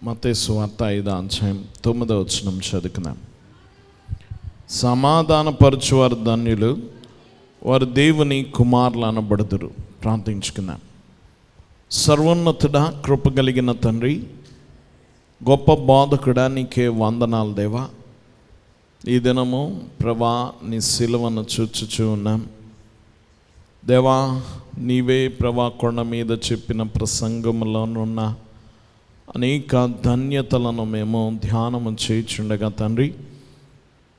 మత్తయి సువార్త 5వ అధ్యాయం 9వ వచనం చదువుకుందాం. సమాధానపరచువారు ధన్యులు, వారు దేవుని కుమారులు అనబడుదురు. ప్రార్థించుకుందాం. సర్వోన్నతుడా, కృపగలిగిన తండ్రి, గొప్ప బోధకుడా, నీకే వందనాలు దేవా. ఈ దినము ప్రభా నీ సిలువను చూచుచూ ఉన్నాం దేవా. నీవే ప్రభా కొండ మీద చెప్పిన ప్రసంగంలోనున్న అనేక ధన్యతలను మేము ధ్యానము చేయుచుండగా తండ్రి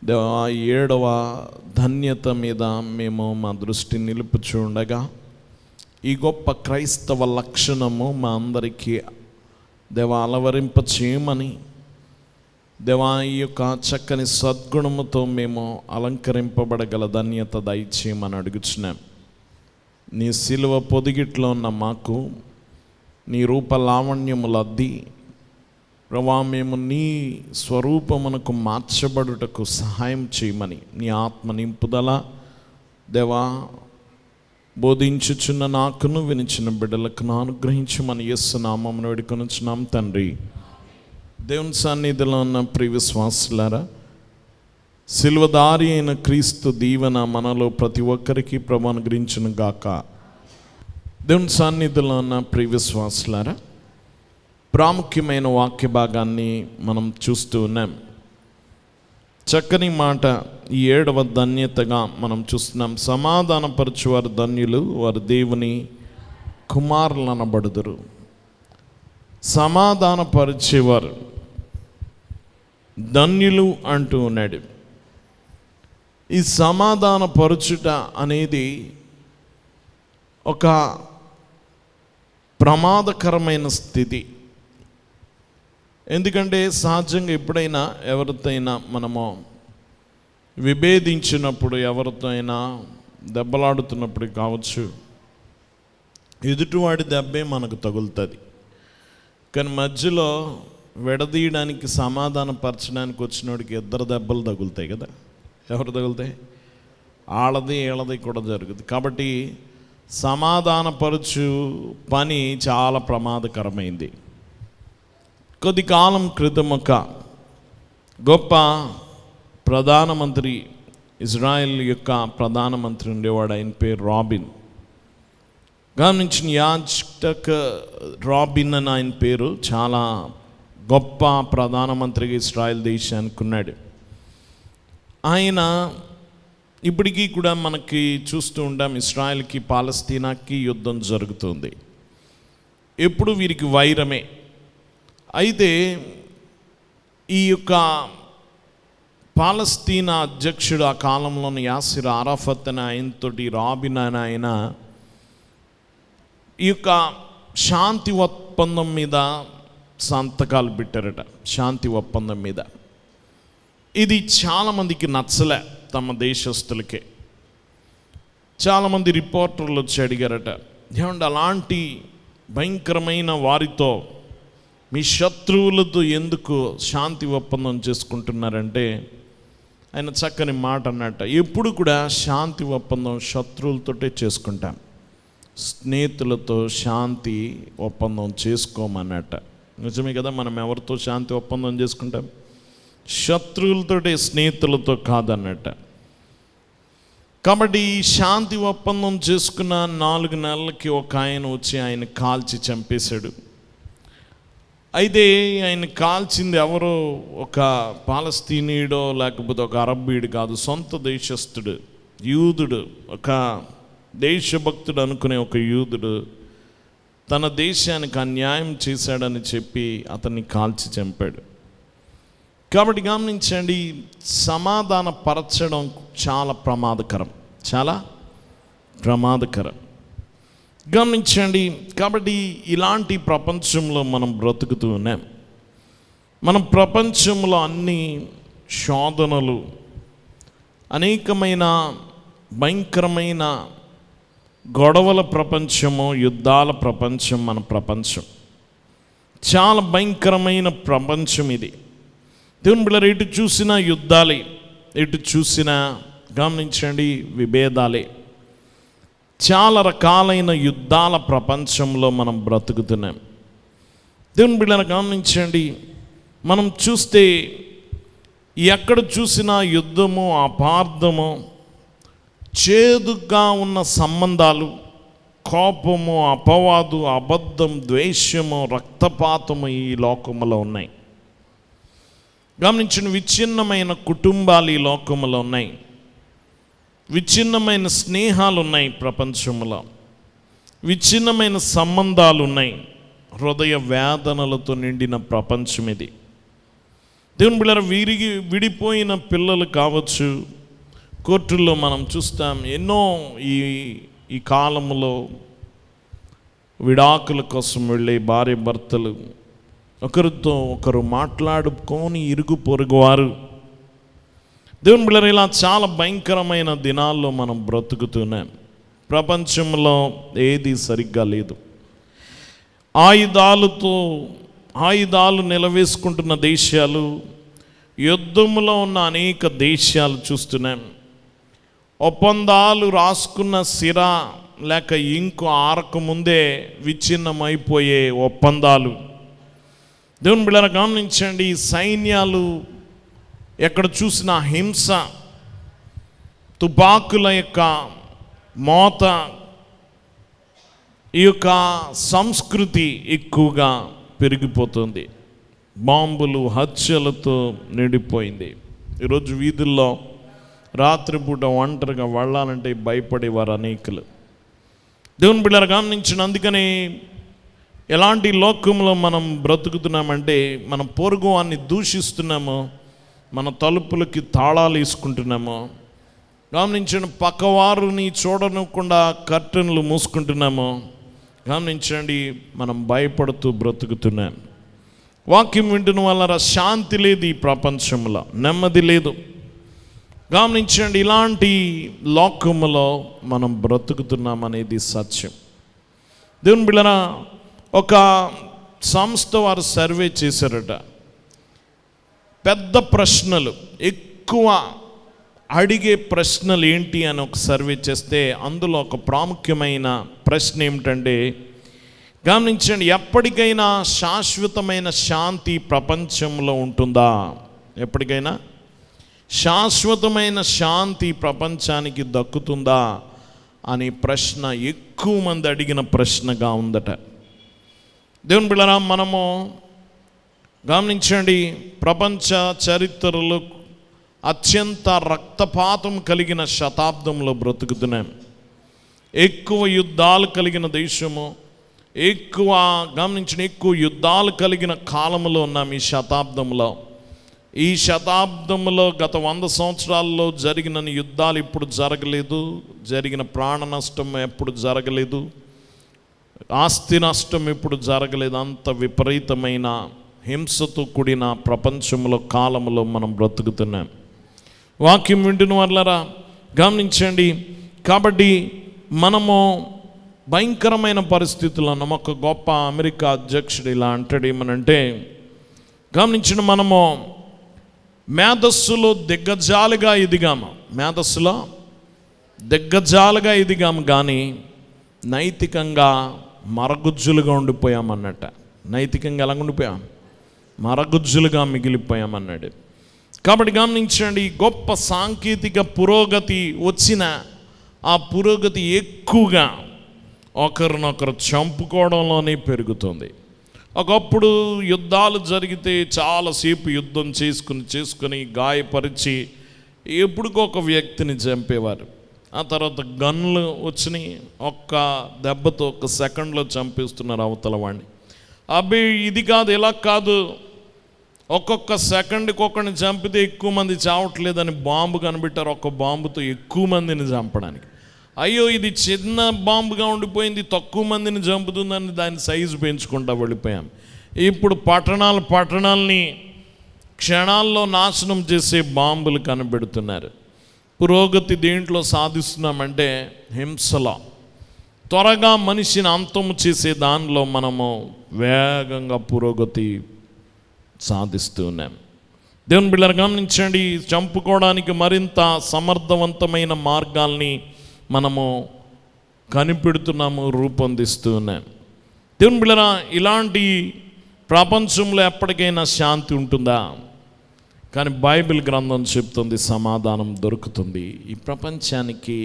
దేవా, 7వ ధన్యత మీద మేము మా దృష్టి నిలుపుచుండగా ఈ గొప్ప క్రైస్తవ లక్షణము మా అందరికీ దేవా అలవరింప చేయమని దేవా, ఈ యొక్క చక్కని సద్గుణముతో మేము అలంకరింపబడగల ధన్యత దయచేయమని అడుగుచున్నాం. నీ సిలువ పొదిగిట్లో ఉన్న మాకు నీ రూప లావణ్యములు అద్ది ప్రభా, మేము నీ స్వరూపమునకు మార్చబడుటకు సహాయం చేయమని నీ ఆత్మ నింపుదల దేవా బోధించుచున్న నాకును వినిచిన బిడ్డలకు అనుగ్రహించమని యేసు నామమున వేడుకొనుచున్నాం తండ్రి. దేవుని సన్నిధిలో ఉన్న ప్రియ విశ్వాసులారా, సిలువదారి అయిన క్రీస్తు దీవెన మనలో ప్రతి ఒక్కరికి ప్రభు అనుగ్రహించును గాక. దేవుని సన్నిధిలో ఉన్న ప్రియ విశ్వాసులారా, ప్రాముఖ్యమైన వాక్య భాగాన్ని మనం చూస్తూ ఉన్నాం. చక్కని మాట, ఈ 7వ ధన్యతగా మనం చూస్తున్నాం. సమాధానపరచువారు ధన్యులు, వారు దేవుని కుమారులు అనబడుదురు. సమాధానపరిచేవారు ధన్యులు అంటూ ఉన్నాడు. ఈ సమాధానపరచుట అనేది ఒక ప్రమాదకరమైన స్థితి. ఎందుకంటే సహజంగా ఎప్పుడైనా ఎవరితో అయినా మనము విభేదించినప్పుడు, ఎవరితో అయినా దెబ్బలాడుతున్నప్పుడు కావచ్చు, ఎదుటివాడి దెబ్బే మనకు తగులుతుంది. కానీ మధ్యలో విడదీయడానికి, సమాధానపరచడానికి వచ్చినోడికి 2 దెబ్బలు తగులుతాయి కదా. ఎవరు తగులుతాయి? ఆళ్ళది ఈళ్ళది కూడా జరుగుతుంది. కాబట్టి సమాధానపరచు పని చాలా ప్రమాదకరమైంది. కొద్ది కాలం క్రితం ఒక గొప్ప ప్రధానమంత్రి, ఇజ్రాయెల్ యొక్క ప్రధానమంత్రి ఉండేవాడు. ఆయన పేరు రాబిన్. గమనించిన యాజక్ రాబిన్ అని ఆయన పేరు. చాలా గొప్ప ప్రధానమంత్రిగా ఇజ్రాయెల్ దేశానికి ఉన్నాడు. ఆయన ఇప్పటికీ కూడా మనకి చూస్తూ ఉంటాం, ఇజ్రాయెల్కి పాలస్తీనాకి యుద్ధం జరుగుతుంది. ఎప్పుడు వీరికి వైరమే. అయితే ఈ యొక్క పాలస్తీనా అధ్యక్షుడు ఆ కాలంలోని యాసిర్ అరాఫత్ అని ఆయనతోటి రాబిన్ అని ఆయన ఈ యొక్క శాంతి ఒప్పందం మీద సంతకాలు పెట్టారట. శాంతి ఒప్పందం మీద. ఇది చాలామందికి నచ్చలే, తమ దేశస్తులకే. చాలామంది రిపోర్టర్లు వచ్చి అడిగారట, ఏమంటే అలాంటి భయంకరమైన వారితో, మీ శత్రువులతో ఎందుకు శాంతి ఒప్పందం చేసుకుంటున్నారంటే ఆయన చక్కని మాట అన్నట్ట, ఎప్పుడు కూడా శాంతి ఒప్పందం శత్రువులతోటే చేసుకుంటాం, స్నేహితులతో శాంతి ఒప్పందం చేసుకోమన్నట్ట. నిజమే కదా, మనం ఎవరితో శాంతి ఒప్పందం చేసుకుంటాం? శత్రువులతోటే, స్నేహితులతో కాదన్నట్ట. కాబట్టి ఈ శాంతి ఒప్పందం చేసుకున్న 4 నెలలకి ఒక ఆయన వచ్చి ఆయన కాల్చి చంపేశాడు. అయితే ఆయన కాల్చింది ఎవరో ఒక పాలస్తీనీయుడో లేకపోతే ఒక అరబ్బీడు కాదు, సొంత దేశస్థుడు, యూదుడు, ఒక దేశభక్తుడు అనుకునే ఒక యూదుడు తన దేశానికి అన్యాయం చేశాడని చెప్పి అతన్ని కాల్చి చంపాడు. కాబట్టి గమనించండి, సమాధానపరచడం చాలా ప్రమాదకరం, చాలా ప్రమాదకరం. గమనించండి. కాబట్టి ఇలాంటి ప్రపంచంలో మనం బ్రతుకుతూ ఉన్నాం. మనం ప్రపంచంలో అన్ని శోధనలు, అనేకమైన భయంకరమైన గొడవల ప్రపంచము, యుద్ధాల ప్రపంచం మన ప్రపంచం. చాలా భయంకరమైన ప్రపంచం ఇది. దేవుని బిడ్డలారా, ఎటు చూసినా యుద్ధాలే, ఎటు చూసినా గమనించండి విభేదాలే. చాలా రకాలైన యుద్ధాల ప్రపంచంలో మనం బ్రతుకుతున్నాం. దేవుని బిడ్డలను గమనించండి, మనం చూస్తే ఎక్కడ చూసినా యుద్ధము, అపార్థము, చేదుగా ఉన్న సంబంధాలు, కోపము, అపవాదు, అబద్ధం, ద్వేషము, రక్తపాతము ఈ లోకములో ఉన్నాయి. గమనించిన విచ్ఛిన్నమైన కుటుంబాలు ఈ లోకములో ఉన్నాయి. విచ్ఛిన్నమైన స్నేహాలు ఉన్నాయి ప్రపంచంలో. విచ్ఛిన్నమైన సంబంధాలు ఉన్నాయి. హృదయ వేదనలతో నిండిన ప్రపంచం ఇది. దేవుని బిడ్డలారా, విడిపోయిన పిల్లలు కావచ్చు, కోర్టుల్లో మనం చూస్తాం ఎన్నో ఈ కాలంలో విడాకుల కోసం వెళ్ళే భార్య భర్తలు ఒకరితో ఒకరు మాట్లాడుకొని ఇరుగు పొరుగువారు. దేవుని బిడ్డలారా, ఇలా చాలా భయంకరమైన దినాల్లో మనం బ్రతుకుతున్నాం. ప్రపంచంలో ఏది సరిగ్గా లేదు. ఆయుధాలు నిలవేసుకుంటున్న దేశాలు, యుద్ధంలో ఉన్న అనేక దేశాలు చూస్తున్నాం. ఒప్పందాలు రాసుకున్న సిర లేక ఇంకు ఆరకముందే విచ్ఛిన్నమైపోయే ఒప్పందాలు. దేవుని బిడ్డలారా, గమనించండి, సైన్యాలు ఎక్కడ చూసిన హింస, తుపాకుల యొక్క మోత, ఈ యొక్క సంస్కృతి ఎక్కువగా పెరిగిపోతుంది. బాంబులు, హత్యలతో నిండిపోయింది. ఈరోజు వీధుల్లో రాత్రిపూట ఒంటరిగా వెళ్ళాలంటే భయపడేవారు అనేకులు. దేవుని బిడ్డలారా, గమనించిన అందుకని ఎలాంటి లోకంలో మనం బ్రతుకుతున్నామంటే, మన పొరుగు వాన్ని దూషిస్తున్నాము, మన తలుపులకి తాళాలు వేసుకుంటున్నాము. గమనించిన పక్కవారిని చూడనకుండా కర్టన్లు మూసుకుంటున్నాము. గమనించండి, మనం భయపడుతూ బ్రతుకుతున్నాం. వాక్యం వింటున్న వల్ల శాంతి లేదు, ఈ ప్రపంచంలో నెమ్మది లేదు. గమనించండి, ఇలాంటి లోకములో మనం బ్రతుకుతున్నాం అనేది సత్యం. దేవుని బిడ్డలారా, ఒక సంస్థ వారు సర్వే చేశారట. పెద్ద ప్రశ్నలు, ఎక్కువ అడిగే ప్రశ్నలు ఏంటి అని ఒక సర్వే చేస్తే అందులో ఒక ప్రాముఖ్యమైన ప్రశ్న ఏమిటంటే, గమనించండి, ఎప్పటికైనా శాశ్వతమైన శాంతి ప్రపంచంలో ఉంటుందా? ఎప్పటికైనా శాశ్వతమైన శాంతి ప్రపంచానికి దక్కుతుందా అనే ప్రశ్న ఎక్కువ మంది అడిగిన ప్రశ్నగా ఉందట. దేవుని బిడ్డలారా, మనము గమనించండి, ప్రపంచ చరిత్రలో అత్యంత రక్తపాతం కలిగిన శతాబ్దంలో బ్రతుకుతున్నాం. ఎక్కువ యుద్ధాలు కలిగిన దేశము, ఎక్కువ యుద్ధాలు కలిగిన కాలంలో ఉన్నాం. ఈ శతాబ్దంలో గత 100 సంవత్సరాల్లో జరిగిన యుద్ధాలు ఇప్పుడు జరగలేదు, జరిగిన ప్రాణ నష్టం ఎప్పుడు జరగలేదు, ఆస్తి నష్టం ఎప్పుడు జరగలేదు. అంత విపరీతమైన హింసతో కూడిన ప్రపంచంలో కాలంలో మనం బ్రతుకుతున్నాం. వాక్యం వింటున్న వాళ్ళరా, గమనించండి, కాబట్టి మనము భయంకరమైన పరిస్థితుల్లో ఉన్నాం. ఒక గొప్ప అమెరికా అధ్యక్షుడు ఇలా అంటాడు, ఏమనంటే, గమనించిన మనము మేధస్సులో దిగ్గజాలుగా ఎదిగాము కానీ నైతికంగా మరగుజ్జులుగా ఉండిపోయామన్నట్ట. నైతికంగా ఎలా ఉండిపోయాం? మరగుజ్జులుగా మిగిలిపోయామన్నాడు. కాబట్టి గమనించండి, గొప్ప సాంకేతిక పురోగతి వచ్చిన ఆ పురోగతి ఎక్కువగా ఒకరినొకరు చంపుకోవడంలోనే పెరుగుతుంది. ఒకప్పుడు యుద్ధాలు జరిగితే చాలాసేపు యుద్ధం చేసుకుని గాయపరిచి ఎప్పుడుకొక వ్యక్తిని చంపేవారు. ఆ తర్వాత గన్లు వచ్చినాయి, ఒక్క దెబ్బతో 1 సెకండ్లో చంపేస్తున్నారు అవతల వాడిని. ఇది కాదు, ఇలా కాదు, ఒక్కొక్క సెకండ్కి ఒకరిని చంపితే ఎక్కువ మంది చావట్లేదని బాంబు కనిపెట్టారు, ఒక బాంబుతో ఎక్కువ మందిని చంపడానికి. అయ్యో, ఇది చిన్న బాంబుగా ఉండిపోయింది, తక్కువ మందిని చంపుతుందని దాని సైజు పెంచుకుంటా వెళ్ళిపోయాం. ఇప్పుడు పట్టణాలని క్షణాల్లో నాశనం చేసే బాంబులు కనిపెడుతున్నారు. పురోగతి దేంట్లో సాధిస్తున్నామంటే హింసలో, త్వరగా మనిషిని అంతము చేసే దానిలో మనము వేగంగా పురోగతి సాధిస్తూ ఉన్నాం. దేవుని బిడ్డలు గమనించండి, చంపుకోవడానికి మరింత సమర్థవంతమైన మార్గాల్ని మనము కనిపెడుతున్నాము, రూపొందిస్తూ ఉన్నాం. దేవుని బిడ్డలారా, ఇలాంటి ప్రపంచంలో ఎప్పటికైనా శాంతి ఉంటుందా? కానీ బైబిల్ గ్రంథం చెప్తుంది సమాధానం దొరుకుతుంది. ఈ ప్రపంచానికి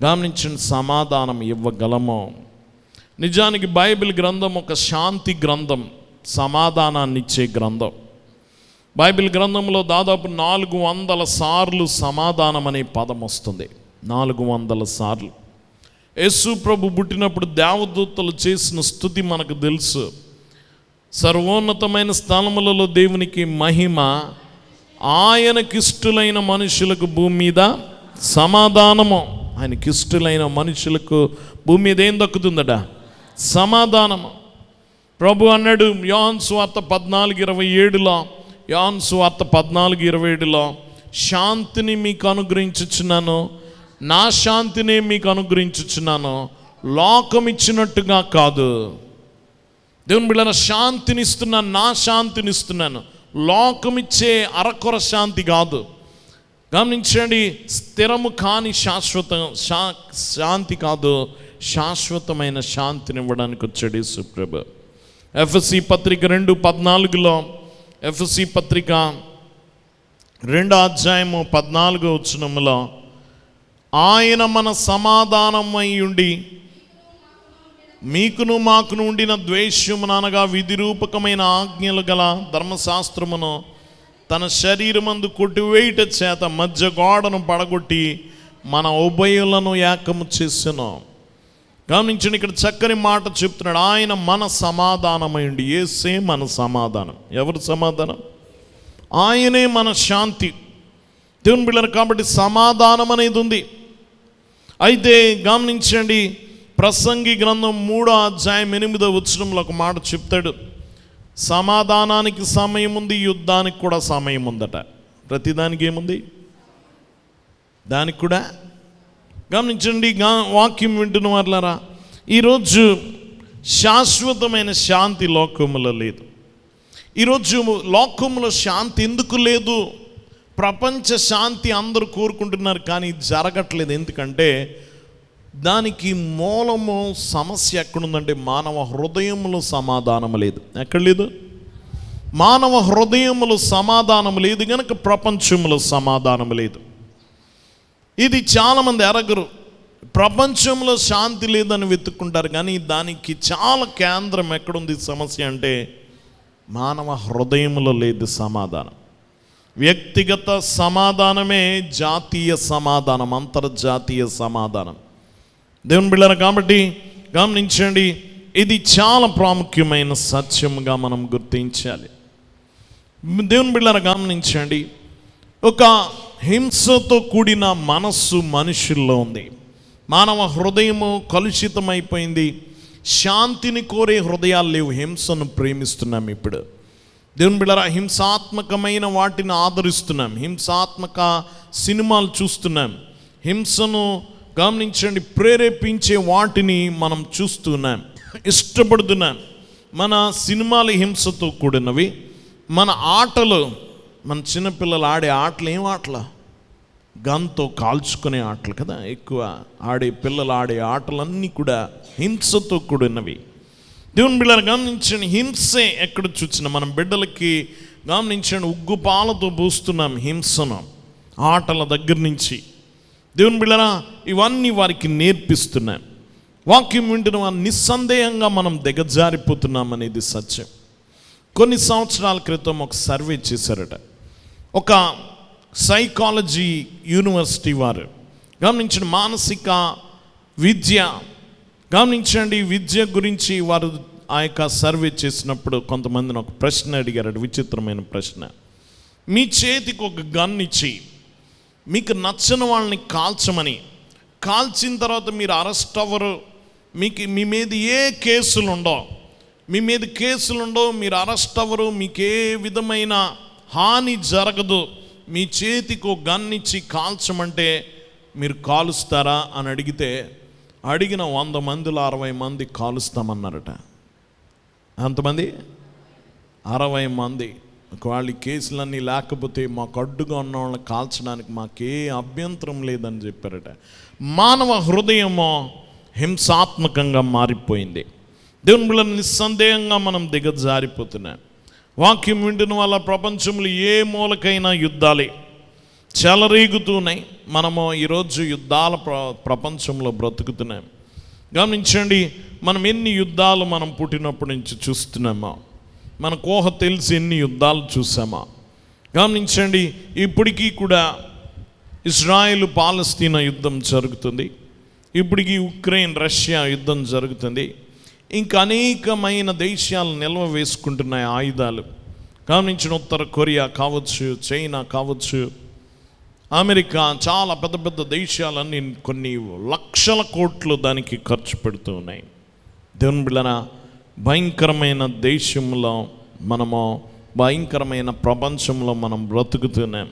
గమనించిన సమాధానం ఇవ్వగలమో? నిజానికి బైబిల్ గ్రంథం ఒక శాంతి గ్రంథం, సమాధానాన్ని ఇచ్చే గ్రంథం. బైబిల్ గ్రంథంలో దాదాపు 400 సార్లు సమాధానం అనే పదం వస్తుంది. 400 సార్లు. యేసు ప్రభు పుట్టినప్పుడు దేవదూతలు చేసిన స్తుతి మనకు తెలుసు. సర్వోన్నతమైన స్థలములలో దేవునికి మహిమ, ఆయనకిష్టులైన మనుషులకు భూమి మీద సమాధానము. ఆయనకిష్టులైన మనుషులకు భూమి మీద ఏం దక్కుతుందట? సమాధానము. ప్రభు అన్నాడు యోహాను సువార్త 14:27లో, యోహాను సువార్త 14:27లో, శాంతిని మీకు అనుగ్రహించుచున్నాను, నా శాంతిని మీకు అనుగ్రహించుచున్నాను, లోకం ఇచ్చినట్టుగా కాదు. దేవుని బిడ్డలారా, శాంతిని ఇస్తున్నాను, నా శాంతిని ఇస్తున్నాను. లోకం ఇచ్చే అరకొర శాంతి కాదు. గమనించండి, స్థిరము కాని శాంతి కాదు, శాశ్వతమైన శాంతిని ఇవ్వడానికి వచ్చాడు యేసు ప్రభు. ఎఫెసీ పత్రిక 2:14లో, ఎఫెసీ పత్రిక 2:14 ఆయన మన సమాధానమై ఉండి మీకును మాకును ఉండిన ద్వేషమును అనగా విధిరూపకమైన ఆజ్ఞలు గల ధర్మశాస్త్రమును తన శరీరమందు కొట్టివేయుట చేత మధ్య గోడను పడగొట్టి మన ఉభయులను ఏకము చేసెను. గమనించండి, ఇక్కడ చక్కని మాట చెప్తున్నాడు. ఆయన మన సమాధానమైండి. యేసే మన సమాధానం. ఎవరు సమాధానం? ఆయనే మన శాంతి. దేవుని బిడ్డలు కాబట్టి సమాధానం అనేది ఉంది. అయితే గమనించండి, ప్రసంగి గ్రంథం 3:8 ఒక మాట చెప్తాడు. సమాధానానికి సమయం ఉంది, యుద్ధానికి కూడా సమయం ఉందట. ప్రతిదానికి ఏముంది? దానికి కూడా. గమనించండి, వాక్యం వింటున్న వాళ్ళారా, ఈరోజు శాశ్వతమైన శాంతి లోకములో లేదు. ఈరోజు లోకములో శాంతి ఎందుకు లేదు? ప్రపంచ శాంతి అందరూ కోరుకుంటున్నారు, కానీ జరగట్లేదు. ఎందుకంటే దానికి మూలము, సమస్య ఎక్కడుందంటే మానవ హృదయములో సమాధానం లేదు. ఎక్కడ లేదు? మానవ హృదయములో సమాధానం లేదు కనుక ప్రపంచంలో సమాధానం లేదు. ఇది చాలామంది ఎరగరు. ప్రపంచంలో శాంతి లేదని వెతుక్కుంటారు, కానీ దానికి చాలా కేంద్రం ఎక్కడుంది సమస్య అంటే మానవ హృదయంలో లేదు సమాధానం. వ్యక్తిగత సమాధానమే జాతీయ సమాధానం, అంతర్జాతీయ సమాధానం. దేవుని బిడ్డలారా, కాబట్టి గమనించండి, ఇది చాలా ప్రాముఖ్యమైన సత్యంగా మనం గుర్తించాలి. దేవుని బిడ్డలారా, గమనించండి, ఒక హింసతో కూడిన మనస్సు మనుషుల్లో ఉంది. మానవ హృదయము కలుషితమైపోయింది. శాంతిని కోరే హృదయాలు లేవు, హింసను ప్రేమిస్తున్నాం. ఇప్పుడు దేవుని బిడ్డలారా, హింసాత్మకమైన వాటిని ఆదరిస్తున్నాం, హింసాత్మక సినిమాలు చూస్తున్నాం, హింసను గమనించండి ప్రేరేపించే వాటిని మనం చూస్తున్నాం, ఇష్టపడుతున్నాం. మన సినిమాలు హింసతో కూడినవి, మన ఆటలు, మన చిన్నపిల్లలు ఆడే ఆటలు ఏం ఆటలు? గన్తో కాల్చుకునే ఆటలు కదా ఎక్కువ ఆడే. పిల్లలు ఆడే ఆటలన్నీ కూడా హింసతో కూడినవి. దేవుని బిడ్డలు గమనించండి, హింసే ఎక్కడ చూసినా మనం బిడ్డలకి గమనించండి ఉగ్గుపాలతో పూస్తున్నాం హింసను, ఆటల దగ్గర నుంచి. దేవుని బిడ్డలారా, ఇవన్నీ వారికి నేర్పిస్తున్నాం. వాక్యం వింటున్న వారు నిస్సందేహంగా మనం దిగజారిపోతున్నాం అనేది సత్యం. కొన్ని సంవత్సరాల క్రితం ఒక సర్వే చేశారట, ఒక సైకాలజీ యూనివర్సిటీ వారు. గమనించండి, మానసిక విద్య, గమనించండి విద్య గురించి వారు ఆ యొక్క సర్వే చేసినప్పుడు కొంతమందిని ఒక ప్రశ్న అడిగారట, విచిత్రమైన ప్రశ్న. మీ చేతికి ఒక గన్ ఇచ్చి మీకు నచ్చని వాళ్ళని కాల్చమని, కాల్చిన తర్వాత మీరు అరెస్ట్ అవ్వరు, మీ మీద ఏ కేసులు ఉండవు, మీరు అరెస్ట్ అవ్వరు, మీకు ఏ విధమైన హాని జరగదు, మీ చేతికి ఒక గన్ ఇచ్చి కాల్చమంటే మీరు కాలుస్తారా అని అడిగితే అడిగిన 100 మందిలో 60 మంది కాలుస్తామన్నారట. అంతమంది 60 మంది. ఒకవేళ ఈ కేసులన్నీ లేకపోతే మాకు అడ్డుగా ఉన్న వాళ్ళని కాల్చడానికి మాకే అభ్యంతరం లేదని చెప్పారట. మానవ హృదయము హింసాత్మకంగా మారిపోయింది. దేవుని బిడ్డలు నిస్సందేహంగా మనం దిగజారిపోతున్నాం. వాక్యం వింటున్న వాళ్ళ ప్రపంచంలో ఏ మూలకైనా యుద్ధాలే చెలరేగుతున్నాయి. మనము ఈరోజు యుద్ధాల ప్రపంచంలో బ్రతుకుతున్నాం. గమనించండి, మనం ఎన్ని యుద్ధాలు మనం పుట్టినప్పటి నుంచి చూస్తున్నామా? మన కోహ తెలిసి ఎన్ని యుద్ధాలు చూసామా? గమనించండి, ఇప్పటికీ కూడా ఇజ్రాయెల్ పాలస్తీనా యుద్ధం జరుగుతుంది. ఇప్పటికీ ఉక్రెయిన్ రష్యా యుద్ధం జరుగుతుంది. ఇంకా అనేకమైన దేశాలు నిల్వ వేసుకుంటున్నాయి ఆయుధాలు. గమనించిన ఉత్తర కొరియా కావచ్చు, చైనా కావచ్చు, అమెరికా, చాలా పెద్ద పెద్ద దేశాలన్నీ కొన్ని లక్షల కోట్లు దానికి ఖర్చు పెడుతూ ఉన్నాయి. దేవుని బిడ్డలారా, భయంకరమైన దేశంలో మనము, భయంకరమైన ప్రపంచంలో మనం బ్రతుకుతున్నాం.